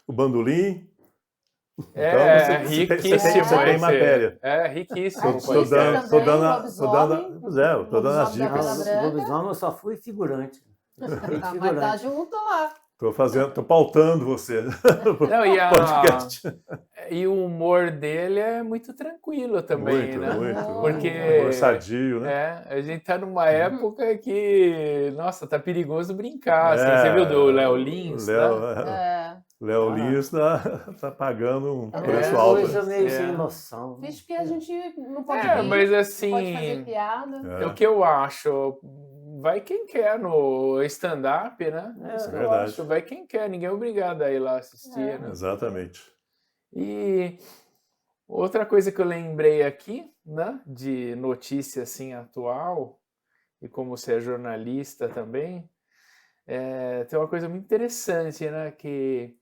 o bandolim. É Então, riquíssimo você tem esse. matéria. É riquíssimo. Artista Tô dando também, tô dando as lobisomem da dicas. Vela Branca. Lobisomem eu só fui figurante. Fiquei Mas figurante. tá junto lá. Tô pautando você. Não, e, podcast. e o humor dele é muito tranquilo também, Muito, né? muito. Porque Humor sadio, né? a gente tá numa época que, nossa, tá perigoso brincar. Assim, você viu do Léo Lins, né? Léo Lins tá pagando um preço Uma alto. coisa meio sem noção. Vixe, porque a gente não pode rir, mas não assim, pode fazer piada. o que eu acho, vai quem quer no stand-up, né? Isso que eu verdade. acho, vai quem quer, ninguém é obrigado a ir lá assistir, né? Exatamente. E outra coisa que eu lembrei aqui, né, de notícia assim atual, e como você é jornalista também, tem uma coisa muito interessante, né, que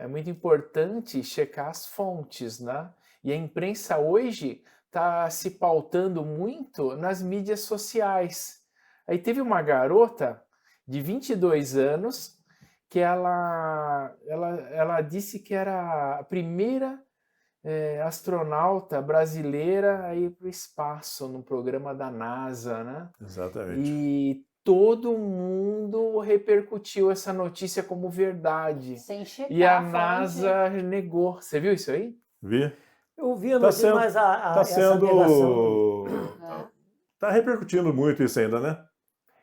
é muito importante checar as fontes, né? E a imprensa hoje está se pautando muito nas mídias sociais. Aí teve uma garota de 22 anos que ela disse que era a primeira astronauta brasileira a ir para o espaço no programa da NASA, né? Exatamente. E todo mundo repercutiu essa notícia como verdade. Sem checar E a fonte. NASA negou. Você viu isso aí? Vi. Eu vi a notícia, mas essa negação... Tá repercutindo muito isso ainda, né?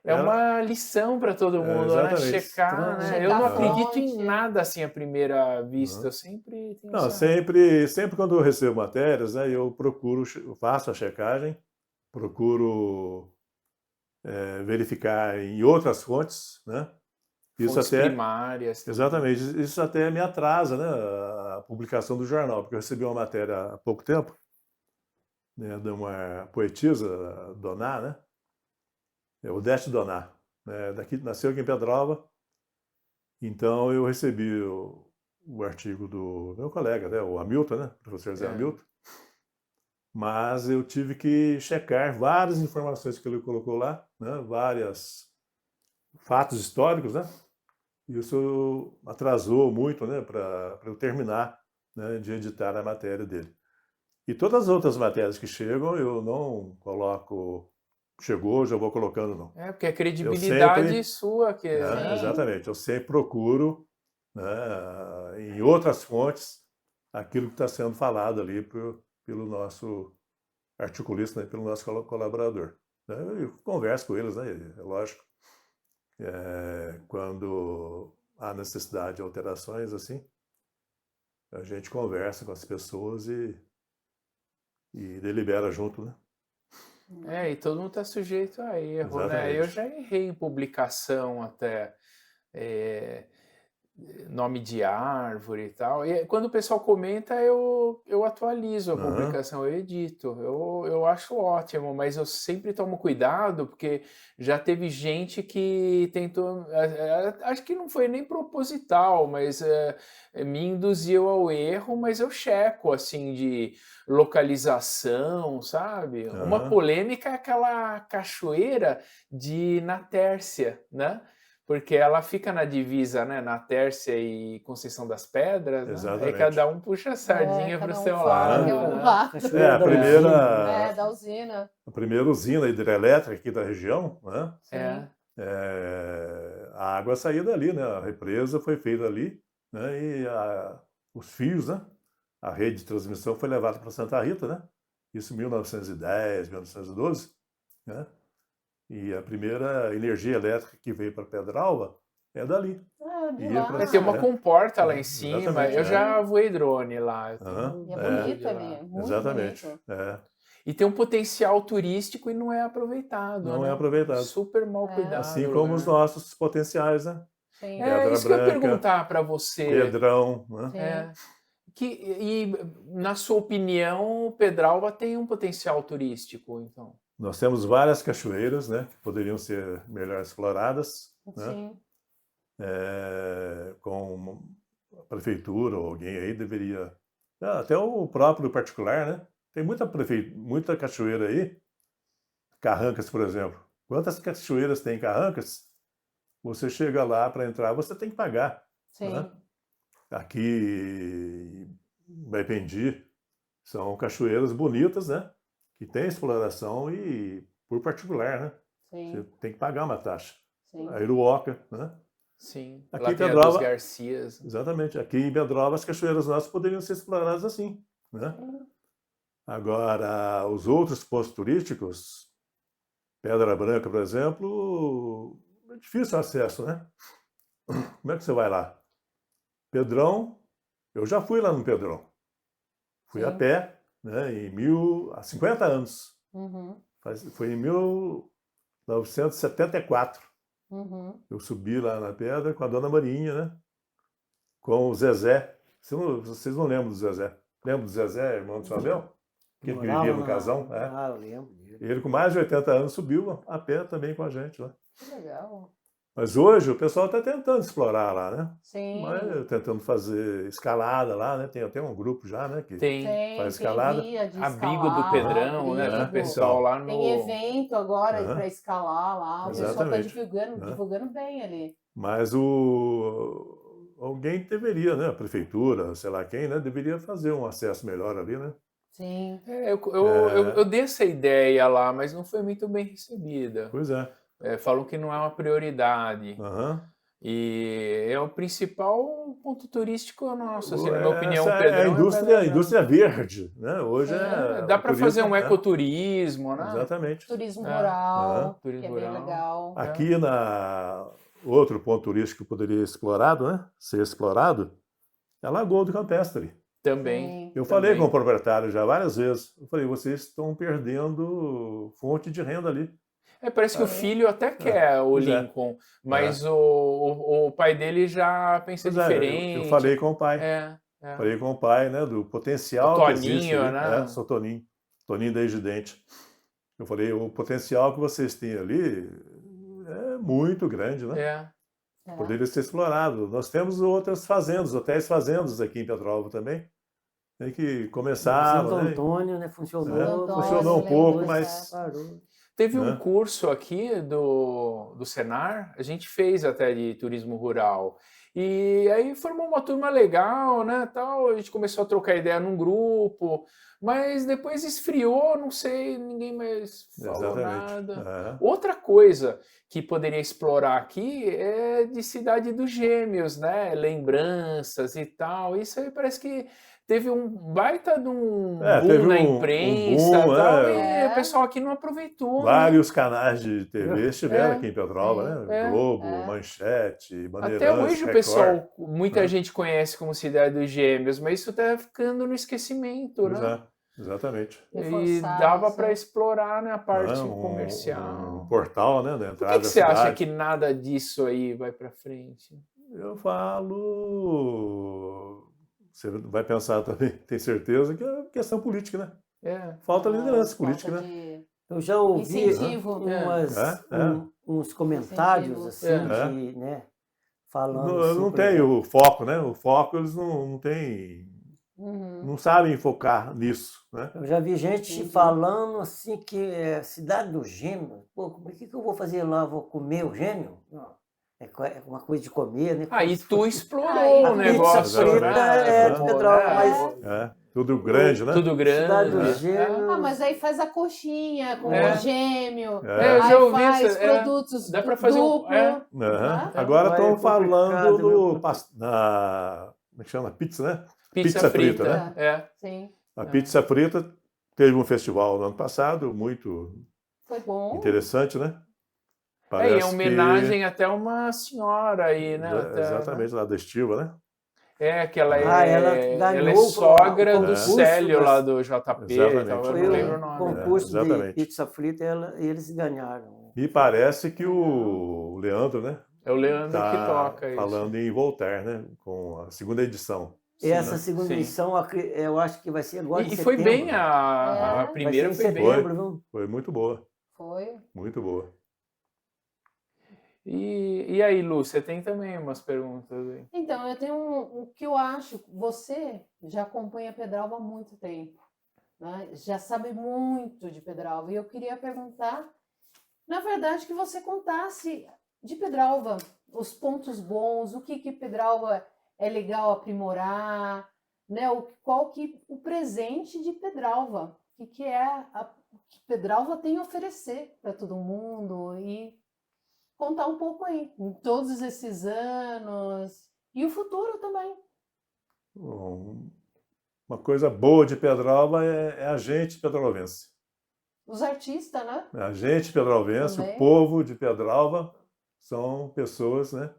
É uma lição para todo mundo, né? Checar, né? Checar Eu não a acredito fonte. em nada assim à primeira vista. Eu sempre tenho Não, essa- sempre quando eu recebo matérias, né, eu faço a checagem, procuro verificar em outras fontes, né? Isso fontes até primárias. também. exatamente, isso até me atrasa, né, a publicação do jornal, porque eu recebi uma matéria há pouco tempo, né, de uma poetisa, Doná, né? Odete Doná, né, nasceu aqui em Pedralva. Então eu recebi o artigo do meu colega, né, o Hamilton, né, professor Zé Hamilton. Mas eu tive que checar várias informações que ele colocou lá, né, vários fatos históricos, né? Isso atrasou muito, né, para eu terminar, né, de editar a matéria dele. E todas as outras matérias que chegam, eu não coloco, chegou, já vou colocando, não. Porque a credibilidade sua que... Exatamente, eu sempre procuro, né, em outras fontes aquilo que está sendo falado ali pelo nosso articulista, né, pelo nosso colaborador. Eu converso com eles, né, é lógico. Quando há necessidade de alterações, assim, a gente conversa com as pessoas e delibera junto, né? E todo mundo está sujeito a erro, né? Eu já errei em publicação até, nome de árvore e tal. E quando o pessoal comenta, eu atualizo a publicação, eu edito. Eu acho ótimo, mas eu sempre tomo cuidado, porque já teve gente que tentou... Acho que não foi nem proposital, mas me induziu ao erro, mas eu checo, assim, de localização, sabe? Uma polêmica é aquela cachoeira de Natércia, né? Porque ela fica na divisa, né, na Tércia e Conceição das Pedras, né? Exatamente. Aí cada um puxa a sardinha para o seu lado. A primeira... da usina. A primeira usina hidrelétrica aqui da região, né? A água saía dali, né? A represa foi feita ali, né? E os fios, né? A rede de transmissão foi levada para Santa Rita, né? Isso em 1910, 1912, né? E a primeira energia elétrica que veio para Pedralva é dali. Tem uma comporta lá em cima. Eu já voei drone lá. E é bonito ali. Muito exatamente. Bonito. E tem um potencial turístico e não é aproveitado. Não é aproveitado. Super mal cuidado. Assim como os nossos potenciais, né? Sim. Pedra isso Branca, que eu ia perguntar para você. Pedrão, né? E, na sua opinião, Pedralva tem um potencial turístico, então? Nós temos várias cachoeiras, né, que poderiam ser melhor exploradas, Sim. Né? Com a prefeitura ou alguém aí deveria... Até o próprio particular, né? Tem muita cachoeira aí. Carrancas, por exemplo. Quantas cachoeiras tem em Carrancas? Você chega lá para entrar, você tem que pagar. Sim. Né? Aqui em Baipendi são cachoeiras bonitas, né? Que tem exploração e por particular, né? Sim. Você tem que pagar uma taxa. Sim. A Iruoca, né? Sim. Aqui lá em tem Pedralva, a dos Garcias. Exatamente. Aqui em Pedralva as cachoeiras nossas poderiam ser exploradas assim, né? Agora, os outros pontos turísticos, Pedra Branca, por exemplo, é difícil o acesso, né? Como é que você vai lá? Pedrão, eu já fui lá no Pedrão. Fui a pé, né, há 50 anos. Foi em 1974. Eu subi lá na pedra com a Dona Marinha, né? Com o Zezé. Vocês não lembram do Zezé? Lembra do Zezé, irmão do Sabel? Que ele vivia no casão? Eu lembro. Ele, com mais de 80 anos, subiu a pé também com a gente lá. Que legal. Mas hoje o pessoal está tentando explorar lá, né? Sim. Mas tentando fazer escalada lá, né? Tem até um grupo já, né? Que faz escalada. Abrigo do Pedrão, né? O pessoal lá no... Tem evento agora para escalar lá. O pessoal está divulgando bem ali. Mas alguém deveria, né? A prefeitura, sei lá quem, né? Deveria fazer um acesso melhor ali, né? Sim. Eu dei essa ideia lá, mas não foi muito bem recebida. Pois é. Falam que não é uma prioridade. E é o principal ponto turístico nosso, assim, na minha opinião. É a indústria verde, né? Hoje dá para fazer um ecoturismo, né? Exatamente. Turismo rural, que é bem legal. Aqui outro ponto turístico que poderia ser explorado, é a Lagoa do Campestre. Também. Eu falei com o proprietário já várias vezes. Eu falei, vocês estão perdendo fonte de renda ali. Parece que o filho até quer o Lincoln, mas o pai dele já pensa diferente. Eu falei com o pai. Falei com o pai, né, do potencial o que existe ali. né? Sou Toninho da Egidente. Eu falei, o potencial que vocês têm ali é muito grande, né? É. Poderia ser explorado. Nós temos outras fazendas, hotéis fazendas aqui em Petrópolis também, né, que começaram, Santo né? Antônio, né? Santo Funcionou, Antônio, Funcionou um lembro, pouco, exato. mas parou. Teve um né? curso aqui do Senar, a gente fez até de turismo rural. E aí formou uma turma legal, né, tal, a gente começou a trocar ideia num grupo, mas depois esfriou, não sei, ninguém mais falou Exatamente. nada. Outra coisa que poderia explorar aqui é de Cidade dos Gêmeos, né, lembranças e tal. Isso aí parece que teve um baita de um Teve boom na um imprensa boom, e tal, É. e o pessoal aqui não aproveitou, né? vários canais de TV estiveram É, aqui em Petrópolis, sim, né? é. Globo, Manchete, Até Bandeirantes, hoje o Record. pessoal, muita né? gente conhece como Cidade dos Gêmeos, mas isso tá ficando no esquecimento, Pois né? exatamente. E Reforçar dava isso, para né? explorar, né, a parte Um comercial. portal, né, da Por entrada que da você acha cidade. que nada disso aí vai para frente? Eu falo... Você vai pensar também, tem certeza, que é questão política, né? É. Falta liderança Falta política, né? de Eu já ouvi incentivo. uns comentários Incentivo. assim É. de, né, falando Não, assim, não por tem exemplo, o foco, né? O foco eles não têm, Uhum. não sabem focar nisso, né? eu já vi gente Entendi. falando assim que é Cidade do Gêmeo. Pô, o que eu vou fazer lá? Vou comer o gêmeo? Não. É uma coisa de comer, né? Aí Como se tu fosse- explorou Aí o tu- negócio, Pizza né? frita é de Como, Petrópolis, né? mas Tudo grande, né? Tudo Cidade do grande. Gêmeo. Ah, mas aí faz a coxinha com É. o gêmeo. Eu já Aí ouvi faz essa. produtos Dá para fazer duplo. Aham. né? Agora Vai estão falando complicado, no, né? como é que chama? Pizza, né? Pizza frita, frita, né? Sim, A pizza frita teve um festival no ano passado, muito foi bom. interessante, né? Em Parece homenagem até uma senhora aí, né? Até, exatamente, lá da Estiva, né? Que ela ela ela é ganhou sogra o do concurso Célio lá do JP e tal, Exatamente. eu Foi não o lembro o nome. concurso de exatamente. pizza frita, eles ganharam. E parece que o Leandro, né? É o Leandro que Tá toca isso. falando em Voltaire, né? Com a segunda edição. Essa né? segunda Sim. edição, eu acho que vai ser agora em E foi setembro. bem, a Vai primeira ser em foi bem. setembro, viu? Foi muito boa, Foi. muito boa. E aí, Lu, você tem também umas perguntas aí. Então, eu tenho o que eu acho, você já acompanha Pedralva há muito tempo, né? Já sabe muito de Pedralva. E eu queria perguntar, na verdade, que você contasse de Pedralva, os pontos bons, o que Pedralva é legal aprimorar, né? Qual que o presente de Pedralva, o que que Pedralva tem a oferecer para todo mundo e contar um pouco aí, em todos esses anos e o futuro também. Uma coisa boa de Pedralva é a gente pedrovense. Os artistas, né? A gente pedrovense, Também. o povo de Pedralva, são pessoas, né?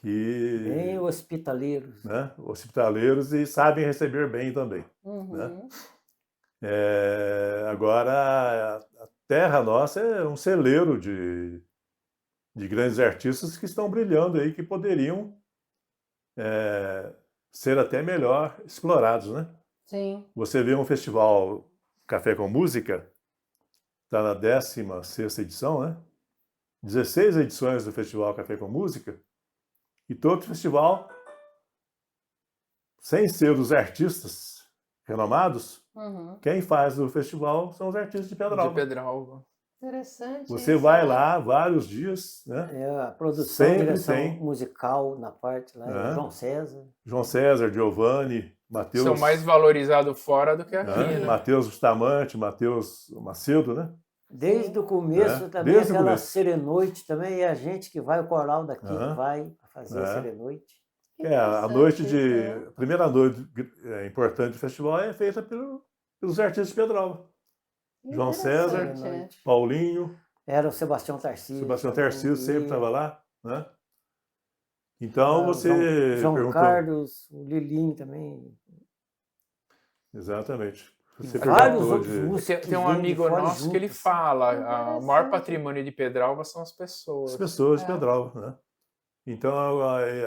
Bem Que, hospitaleiros. né, hospitaleiros e sabem receber bem também. Uhum. Né? Agora, a terra nossa é um celeiro de grandes artistas que estão brilhando aí, que poderiam ser até melhor explorados, né? Sim. Você vê um festival Café com Música, está na 16ª edição, né? 16 edições do Festival Café com Música, e todo festival, sem ser os artistas renomados, quem faz o festival são os artistas de Pedralva. De Pedralva. Interessante. Você isso, vai né? lá vários dias, né? A produção, Sempre direção tem. musical na parte lá, é João César. João César, Giovanni, Matheus. São mais valorizados fora do que aqui, né? Matheus Bustamante, Matheus Macedo, né? Desde o começo também, Desde o aquela começo. serenoite também, é a gente que vai, o coral daqui que vai fazer a É. serenoite. Que A interessante noite isso, né? a primeira noite importante do festival é feita pelos artistas de Pedralva. João César, Interessante, é. Paulinho, Era o Sebastião Tarcísio. Sebastião também, Tarcísio sempre e estava lá, né? Então você João perguntou. Carlos, o Lilinho também. Exatamente. Você Vários perguntou outros de... músicos. Tem um vêm de amigo fora nosso que ele juntos. fala, o maior Interessante. patrimônio de Pedralva são as pessoas. as pessoas de Pedralva, né? Então,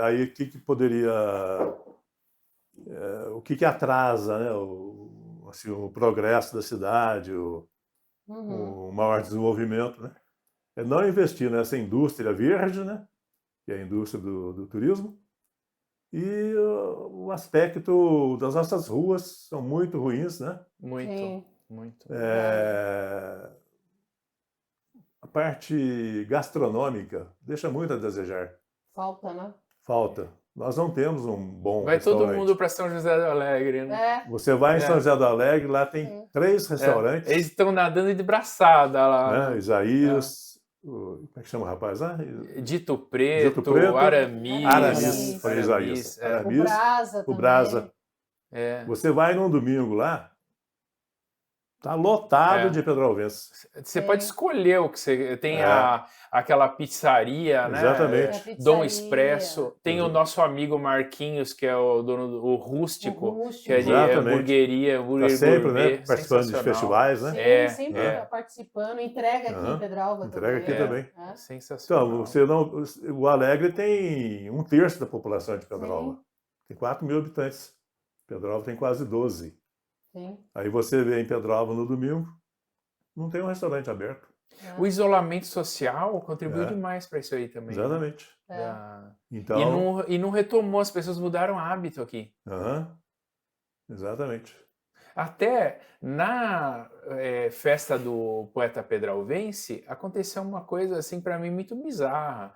aí o que poderia... o que atrasa, né? O progresso da cidade, o maior desenvolvimento, né? é não investir nessa indústria verde, né? Que é a indústria do turismo. E o aspecto das nossas ruas são muito ruins, né? Muito, Sim. muito. A parte gastronômica deixa muito a desejar. Falta, né? Falta. Nós não temos um bom Vai todo restaurante. mundo para São José do Alegre, né? Você vai em São José do Alegre, lá tem Sim. 3 restaurantes. Eles estão nadando de braçada lá. Né? Isaías, como é que chama o rapaz lá? Dito Preto, Dito Preto, Aramis. Aramis, falei Isaías. O Aramis, Brasa o também. Brasa. É. Você vai num domingo lá, tá lotado de pedralvenses. Você pode escolher o que você... Tem aquela pizzaria, né? Exatamente. Dom Expresso. Tem o nosso amigo Marquinhos, que é o dono do Rústico, que é de hamburgueria, Tá sempre, gourmet, né, participando de festivais, né? Sim, sempre participando. Entrega aqui em Pedralva Entrega também. aqui também. Sensacional. Então, o Alegre tem 1/3 da população de Pedralva. Sim. Tem 4 mil habitantes. Pedralva tem quase 12. Sim. Aí você vê em Pedralva no domingo, não tem um restaurante aberto. O isolamento social contribuiu demais para isso aí também. Exatamente. Né? Então... E não retomou, as pessoas mudaram hábito aqui. Exatamente. Até na festa do poeta pedralvense, aconteceu uma coisa assim para mim muito bizarra.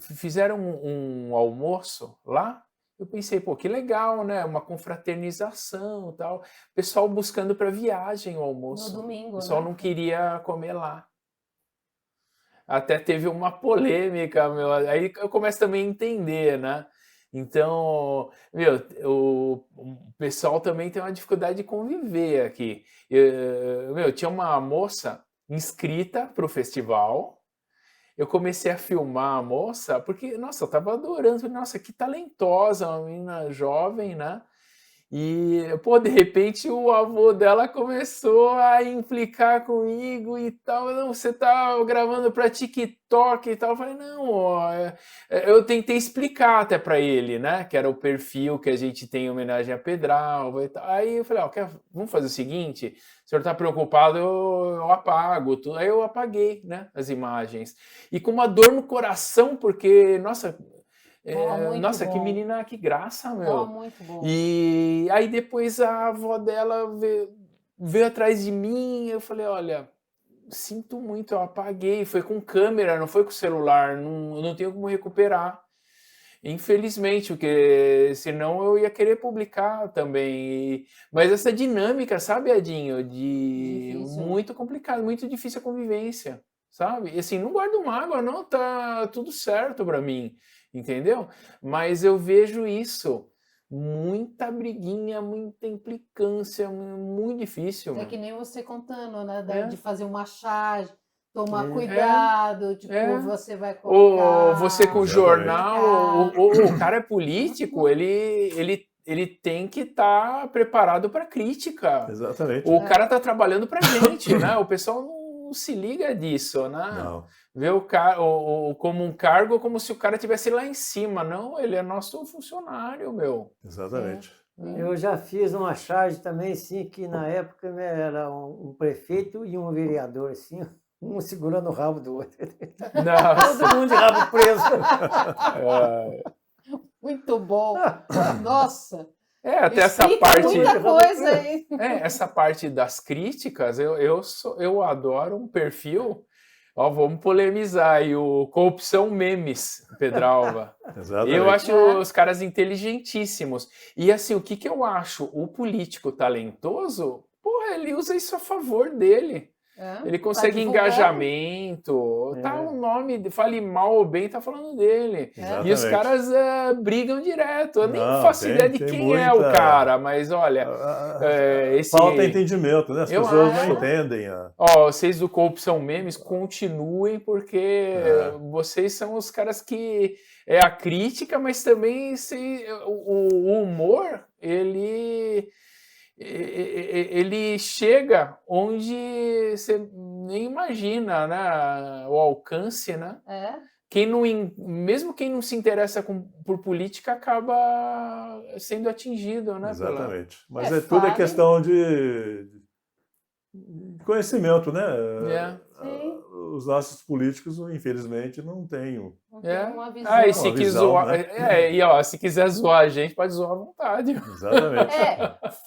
Fizeram um almoço lá. Eu pensei, pô, que legal, né? Uma confraternização e tal. Pessoal buscando para viagem o almoço. No domingo, o pessoal não queria comer lá. Até teve uma polêmica, meu. Aí eu começo também a entender, né? Então, meu, o pessoal também tem uma dificuldade de conviver aqui. Tinha uma moça inscrita para o festival. Eu comecei a filmar a moça, porque, nossa, eu tava adorando. Nossa, que talentosa, uma menina jovem, né? E, pô, de repente o avô dela começou a implicar comigo e tal. Não, você tá gravando para TikTok e tal. Eu falei, não, ó, eu tentei explicar até para ele, né? Que era o perfil que a gente tem em homenagem a Pedralva e tal. Aí eu falei, ó, vamos fazer o seguinte, o senhor tá preocupado, eu apago tudo. Aí eu apaguei, né, as imagens. E com uma dor no coração, porque, nossa... nossa, bom. Que menina, que graça, meu. Muito bom. E aí depois a avó dela veio atrás de mim, eu falei, olha, sinto muito, eu apaguei, foi com câmera, não foi com celular, não tenho como recuperar. Infelizmente, porque senão eu ia querer publicar também. Mas essa dinâmica, sabe, Edinho, muito complicado, muito difícil a convivência, sabe? E assim, não guardo mágoa, não, tá tudo certo para mim. Entendeu? Mas eu vejo isso, muita briguinha, muita implicância, muito difícil. É que nem você contando, né? De fazer uma charge, tomar cuidado, você vai colocar... Ou você com o jornal, o cara é político, ele tem que estar preparado para crítica. Exatamente. O cara está trabalhando para a gente, né? O pessoal não se liga disso, né? Não. Vê como um cargo, como se o cara estivesse lá em cima. Não, ele é nosso funcionário, meu. Exatamente. Eu já fiz uma charge também, sim, que na época, né, era um prefeito e um vereador, assim, um segurando o rabo do outro. Todo mundo de rabo preso. Muito bom. Nossa. Até essa parte... muita coisa aí. Essa parte das críticas, eu adoro um perfil... Ó, vamos polemizar aí, o Corrupção Memes, Pedralva. Exatamente. Eu acho os caras inteligentíssimos. E assim, o que eu acho? O político talentoso, porra, ele usa isso a favor dele. Ele consegue engajamento, tá o nome, fale mal ou bem, tá falando dele. Exatamente. E os caras brigam direto. Eu nem faço ideia de quem é o cara, mas olha... falta entendimento, né? As pessoas não entendem. Vocês do Corrupção Memes, continuem, porque vocês são os caras que... É a crítica, mas também o humor, ele chega onde você nem imagina, né? O alcance, né? Mesmo quem não se interessa por política acaba sendo atingido, né? Exatamente. Mas tudo é questão de conhecimento, né? Sim. os nossos políticos, infelizmente, não têm Não tem uma visão. Ah, e se Uma quiser visão, zoar, né? e ó, se quiser zoar a gente, pode zoar à vontade. Exatamente.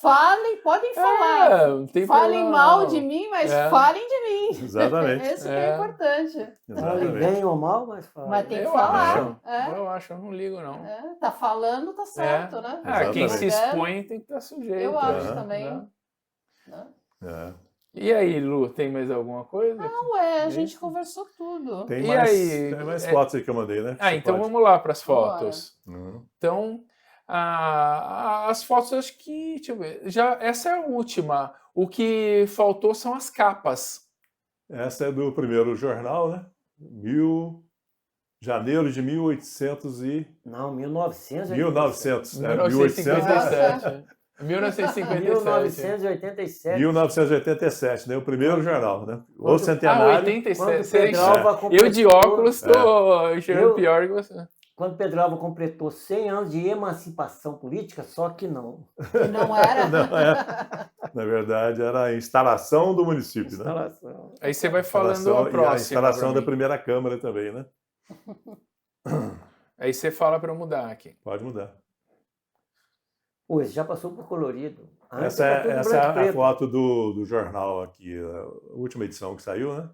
Falem, podem falar. Não tem Falem problema, mal não. de mim, mas É. falem de mim. Exatamente. Esse que é importante. Fale Exatamente. bem ou mal, mas fala. Mas tem que Eu falar. acho, eu acho, eu não ligo, não. Tá falando, tá certo, né? Ah, quem se Exatamente. expõe tem que estar sujeito. Eu acho Aham. também. Né? Né? É. E aí, Lu, tem mais alguma coisa? Ué, a gente conversou tudo. Tem E mais, aí, tem mais fotos aí que eu mandei, né? Ah, Você então pode. vamos lá para as Vambora. fotos. Uhum. Então, as fotos, acho que, deixa eu ver, essa é a última. O que faltou são as capas. Essa é do primeiro jornal, né? Janeiro de 1800 e... Não, 1900. 1900, né? 1957. 1957. 1987, né? O primeiro jornal, né? O Quando- centenário. 87. Quando Você- Pedro Alva Eu completou, de óculos tô enxergando Eu- pior que você. quando Pedro Alva completou 100 anos de emancipação política, só que não. E não era? Não, na verdade, era a instalação do município, né? Instalação. Aí você vai falando Instalação- a e próxima. a instalação pra da mim. primeira Câmara também, né? Aí você fala para eu mudar aqui. Pode mudar. Pô, esse já passou por colorido. Antes Essa era tudo é branco e a preto. foto do jornal aqui, a última edição que saiu, né?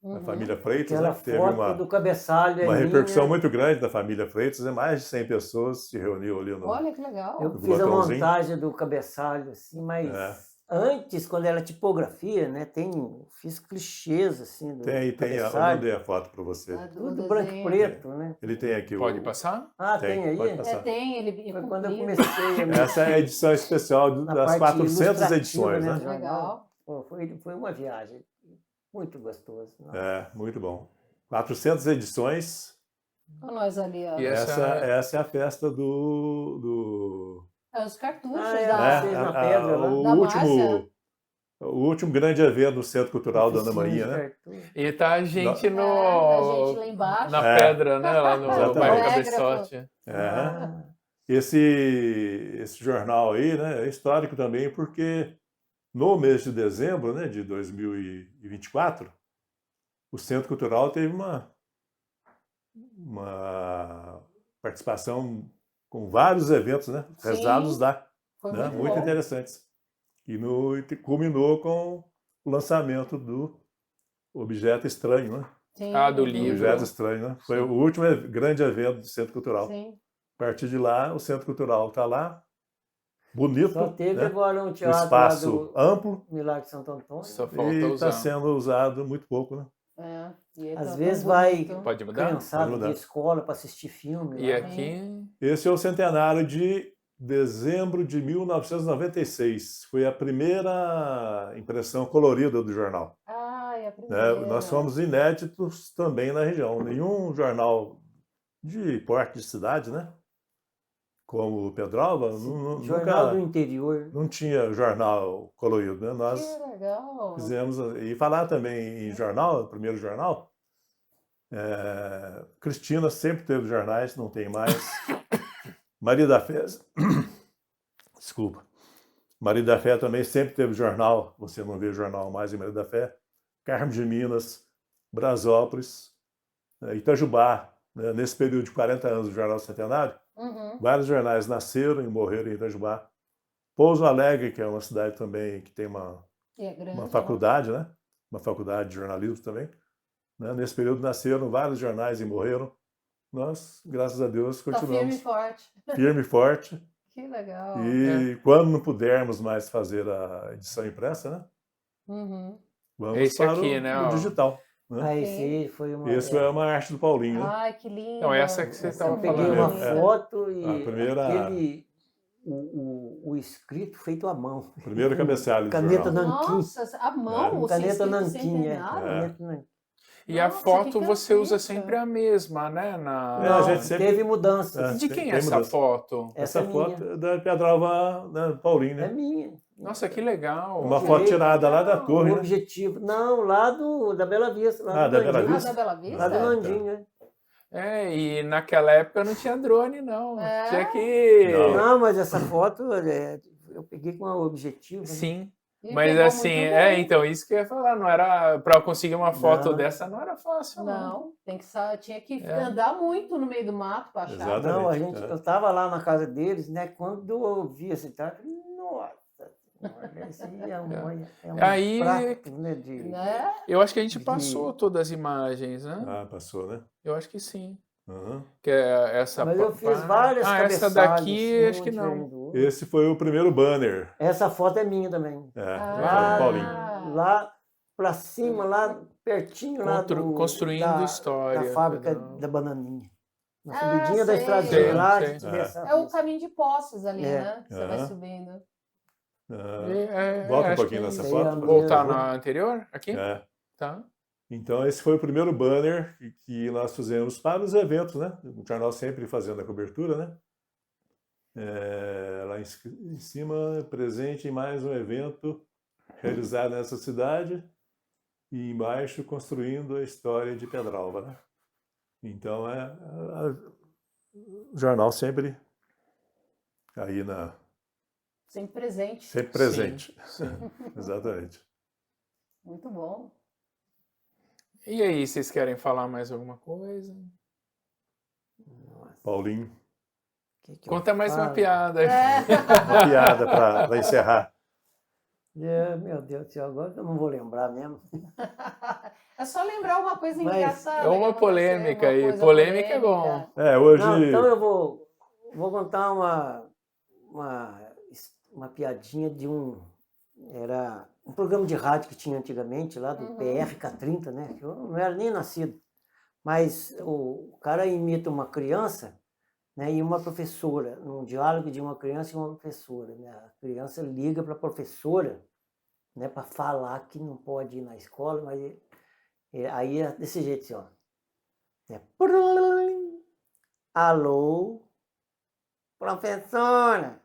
Da família Freitas, Aquela né? Que teve foto do cabeçalho. uma é repercussão minha. muito grande da família Freitas, né? Mais de 100 pessoas se reuniu ali no... Olha que legal. Eu do fiz a botãozinho. montagem do cabeçalho, assim, mas antes, quando era tipografia, né? Fiz clichês, assim, do Eu cabeçalho. mandei a foto para você. desenho. Tudo branco e preto, né? Ele tem aqui Pode passar? Ah, Tem, tem aí? pode passar. Tem, ele Foi quando eu comprido. comecei. Essa é a edição especial Na das parte 400 ilustrativa, edições, né? né? Jornal. Legal. Pô, foi uma viagem muito gostosa. Não? Muito bom. 400 edições. Olha nós ali, ó. E Essa é a festa do Os cartuchos Ah, é, da... vocês na pedra lá. Da Márcia. o último grande evento do Centro Cultural da Ana Maria, né? E tá a gente a gente lá embaixo. na pedra, né? Lá no Exatamente. bairro Telégrafo. Cabeçote. Ah, Esse jornal aí, né, é histórico também porque no mês de dezembro, né, de 2024, o Centro Cultural teve uma participação com vários eventos, né, rezados lá, Foi né, muito muito bom. interessantes. E culminou com o lançamento do Objeto Estranho, né? Sim. Do O livro. Objeto Estranho, né? Foi o último grande evento do Centro Cultural. Sim. A partir de lá, o Centro Cultural está lá, bonito, só teve né? agora um Um teatro lá espaço do amplo Milagre de Santo Antônio. Só falta e usar. está sendo usado muito pouco, né? E ele Às tá vezes tão vai bonito. Pode mudar? criançada Pode mudar. de escola para assistir filme. E lá. aqui. Esse é o centenário de dezembro de 1996. Foi a primeira impressão colorida do jornal. Ai, a Né? primeira. Nós fomos inéditos também na região. Nenhum jornal de porte de cidade, né? Como o Pedroba, Jornal do nunca interior. não tinha jornal colorido, né? Nós Que legal. fizemos, e falar também em jornal, primeiro jornal, Cristina sempre teve jornais, não tem mais. Maria da Fé, desculpa, Maria da Fé também sempre teve jornal, você não vê jornal mais em Maria da Fé. Carmo de Minas, Brasópolis, Itajubá, né? Nesse período de 40 anos do Jornal Centenário, vários jornais nasceram e morreram em Itajubá. Pouso Alegre, que é uma cidade também que tem uma faculdade, né? Uma faculdade de jornalismo também. Né? Nesse período nasceram vários jornais e morreram. Nós, graças a Deus, Tá firme e continuamos forte. firme e forte. Que legal. E quando não pudermos mais fazer a edição impressa, né? Vamos Esse para aqui, o, né, o ó. digital. Né? Ah, esse aí foi uma. Esse é uma arte do Paulinho, né? Ai, que lindo. Então, essa que você estava Eu peguei falando. uma É. foto e A primeira- aquele, o escrito feito à mão. O primeiro cabeçalho do Caneta jornal. nanquim. Nossa, a mão, o Caneta escrito nanquim, centenário. Caneta nanquim. E a Nossa, foto que você usa capricho. sempre a mesma, né? a Não, gente sempre- teve mudanças. De tem- quem tem é essa mudança. foto? Essa é foto minha. é da Pedralva, né, Paulinho, É né? minha. Nossa, que legal. Uma Tirei. foto tirada lá da O torre, né? objetivo. Não, lá da Bela Vista. Lá Ah, do da Bela Landim. Vista? Da Bela Vista? Lá do Ah, Landim, né? E naquela época não tinha drone, não. É? Tinha que. Não. Não, mas essa foto eu peguei com o objetivo. Né? Sim. E Mas pegou assim, muito bem. então, isso que eu ia falar, não era para conseguir uma foto Não. dessa, não era fácil, não. Não, tinha que É. andar muito no meio do mato para achar. Exato. Não, Exatamente, eu estava lá na casa deles, né? Quando eu vi esse trato, nossa senhora, esse é um Aí- prato, né? Né? Eu acho que a gente De- passou todas as imagens, né? Ah, passou, né? Eu acho que sim. Aham. Que é essa Mas eu fiz pá- várias essa cabeçalhos, daqui, um acho que não. diferente do outro. Esse foi o primeiro banner. Essa foto é minha também. É, Ah. do Paulinho. Lá para cima, lá pertinho lá Construindo história, da fábrica Pedrão. da bananinha. Na Ah, subidinha da sei. estradinha Sei, lá, sei. a gente vê essa É o vista. caminho de Poços ali, É. né? Você vai Aham. subindo. Volta um acho pouquinho que- nessa Aí foto. a por Voltar favor. na anterior? Aqui? É. Tá. Então, esse foi o primeiro banner que nós fizemos para os eventos, né? O jornal sempre fazendo a cobertura, né? Lá em cima, presente em mais um evento realizado nessa cidade e embaixo construindo a história de Pedralva, né? Então, o jornal sempre aí Sempre presente. sempre presente. Sim. Exatamente. Muito bom. E aí, vocês querem falar mais alguma coisa? Nossa, Paulinho, que eu Conta mais uma falo? piada. uma piada para encerrar. Meu Deus do céu, agora que eu não vou lembrar mesmo. É só lembrar uma coisa Mas engraçada. é que uma aconteceu, polêmica uma aí. coisa Polêmica é polêmica. bom. Hoje Não, então eu vou contar uma piadinha de era um programa de rádio que tinha antigamente, lá do Uhum. PRK30, né? Eu não era nem nascido. Mas o cara imita uma criança, né, e uma professora, um diálogo de uma criança e uma professora. Né? A criança liga para a professora, né, para falar que não pode ir na escola, mas aí é desse jeito, assim, ó. Alô, professora,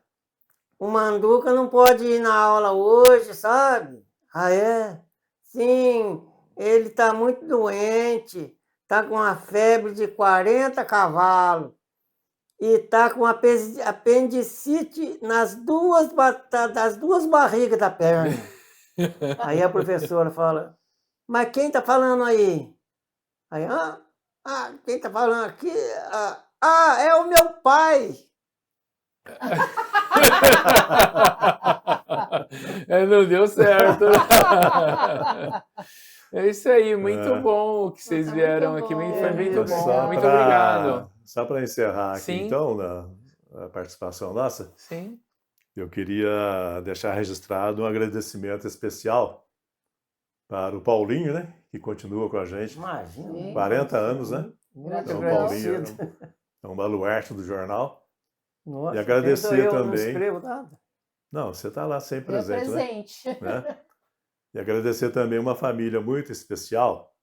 o Manduca não pode ir na aula hoje, sabe? Ah, é? Sim, ele está muito doente, está com uma febre de 40 cavalos e está com apendicite das duas barrigas da perna. Aí a professora fala, mas quem está falando aí? Aí, quem está falando aqui? É o meu pai. Não deu certo. É isso aí, muito bom que vocês Muito vieram bom. aqui. Foi É muito muito bom. legal. Muito obrigado. Só para encerrar aqui, Sim. então, a participação nossa, Sim. eu queria deixar registrado um agradecimento especial para o Paulinho, né? Que continua com a gente. Imagina. 40 anos, né? Muito Então, Gratidão. Paulinho é um baluarte do jornal. Nossa, E agradecer eu não também. escrevo nada. Não, você está lá sempre É presente, né? presente. Né? E agradecer também uma família muito especial,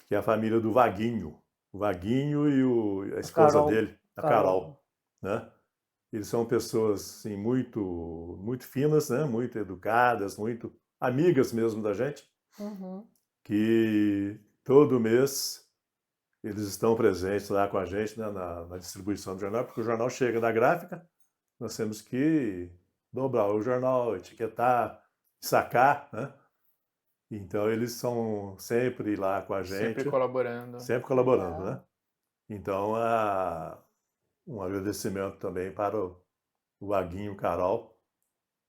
que é a família do Vaguinho. O Vaguinho e a esposa Carol. dele, a Carol. Né? Eles são pessoas assim, muito, muito finas, né? Muito educadas, muito amigas mesmo da gente, Uhum. que todo mês eles estão presentes lá com a gente, né? na distribuição do jornal, porque o jornal chega da gráfica, nós temos que dobrar o jornal, etiquetar, sacar, né? Então, eles são sempre lá com a gente. Sempre colaborando. Sempre colaborando, né? Então, um agradecimento também para o Vaguinho, o Carol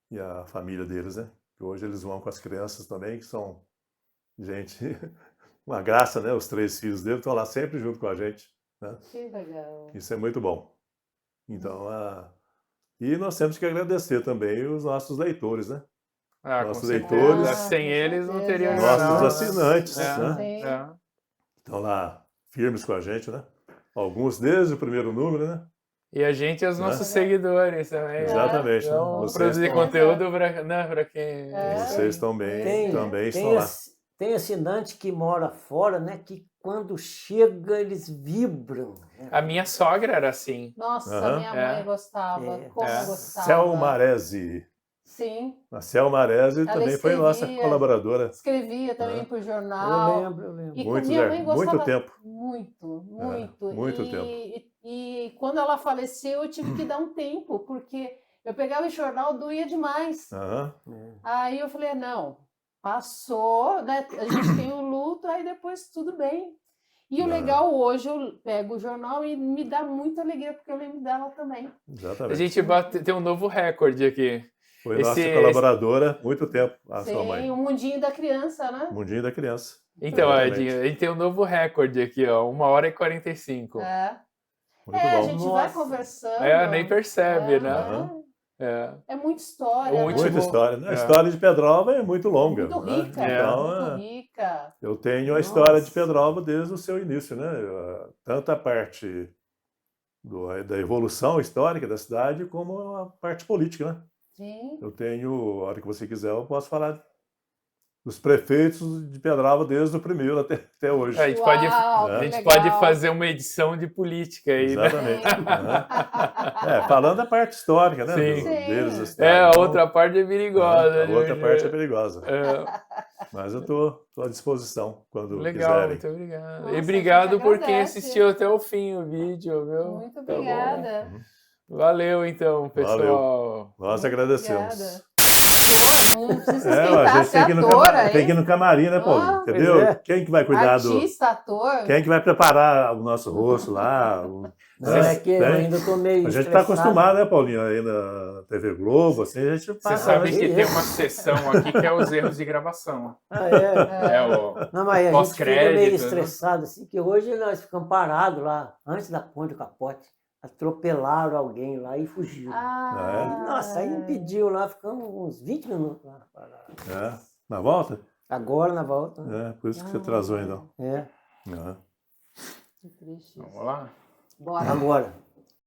e a família deles, né? Que hoje eles vão com as crianças também, que são gente, uma graça, né? Os 3 filhos deles estão lá sempre junto com a gente, né? Que legal. Isso é muito bom. Então, e nós temos que agradecer também os nossos leitores, né? Com Nossos certeza. leitores. Sem eles não teria Nossos jornal. Nossos assinantes, É, né? Sim. é. Estão lá firmes com a gente, né? Alguns desde o primeiro número, né? E a gente é os Né? nossos seguidores também. Exatamente, né? Então, Vocês produzir estão- conteúdo para quem... Vocês também Tem estão lá. Tem assinante que mora fora, né? Que quando chega eles vibram. Né? A minha sogra era assim. Nossa, Aham. minha mãe É. gostava. É. Como É. gostava. Cel Maresi. Sim. A Cel Maresi Ela também foi nossa escrevia. colaboradora. Escrevia também Aham. pro Eu jornal. lembro. E Muito, minha mãe gostava muito tempo. muito. muito E quando ela faleceu, eu tive que dar um tempo, porque Eu pegava o jornal, doía demais. Aham. Aí eu falei, não, passou, né? A gente tem o luto, aí depois tudo bem. E o legal hoje, eu pego o jornal e me dá muita alegria, porque eu lembro dela também. Exatamente. A gente tem um novo recorde aqui. Foi nossa colaboradora muito tempo, a sua Sim, mãe. o mundinho da criança, né? Mundinho da criança. Então, Exatamente. Edinho, a gente tem um novo recorde aqui, ó, 1h45. Muito a bom. gente vai Nossa. conversando. Nem percebe, né? Aham. É. muita história, O né? último- Muita história. Né? A É. história de Pedrova é muito longa. Muito né? rica, Então, muito rica. eu tenho a Nossa. história de Pedrova desde o seu início, né? Tanto a parte da evolução histórica da cidade, como a parte política, né? Sim. Eu tenho, a hora que você quiser, eu posso falar dos prefeitos de Pedrova desde o primeiro até hoje. A gente, Uau, a que gente legal. pode fazer uma edição de política aí, né? Exatamente. Aham. Falando da parte histórica, né? Sim. Deles da É, cidade. a Então, outra parte é perigosa. a outra né? parte é perigosa. É, Mas eu tô à disposição quando legal, quiserem. muito obrigado. Nossa, E a obrigado gente por quem agradece. assistiu até o fim o vídeo, viu? Muito Tá bom? obrigada. Valeu, então, pessoal. Nós Muito agradecemos. obrigada. Não precisa A esquentar, gente ser ator, tem que ir no camarim, né, Paulinho? Ah, Entendeu? pois é. Quem que vai cuidar Artista, ator. Quem que vai preparar o nosso rosto lá? Não, é que eu né? ainda tô meio A gente está estressado. acostumado, né, Paulinho? Aí na TV Globo, assim, a gente Você passa. sabe que isso. tem uma sessão aqui que é os erros de gravação. Ah, é. É o Não, mas a gente fica pós-crédito, meio né? estressado, assim, que hoje nós ficamos parados lá, antes da ponte do Capote, atropelaram alguém lá e fugiu. Nossa, aí impediu lá, ficamos uns 20 minutos lá parados. É. Na volta? Agora na volta. Né? É, por isso que você atrasou ainda. É, É. Que triste. Vamos lá? Bora. agora.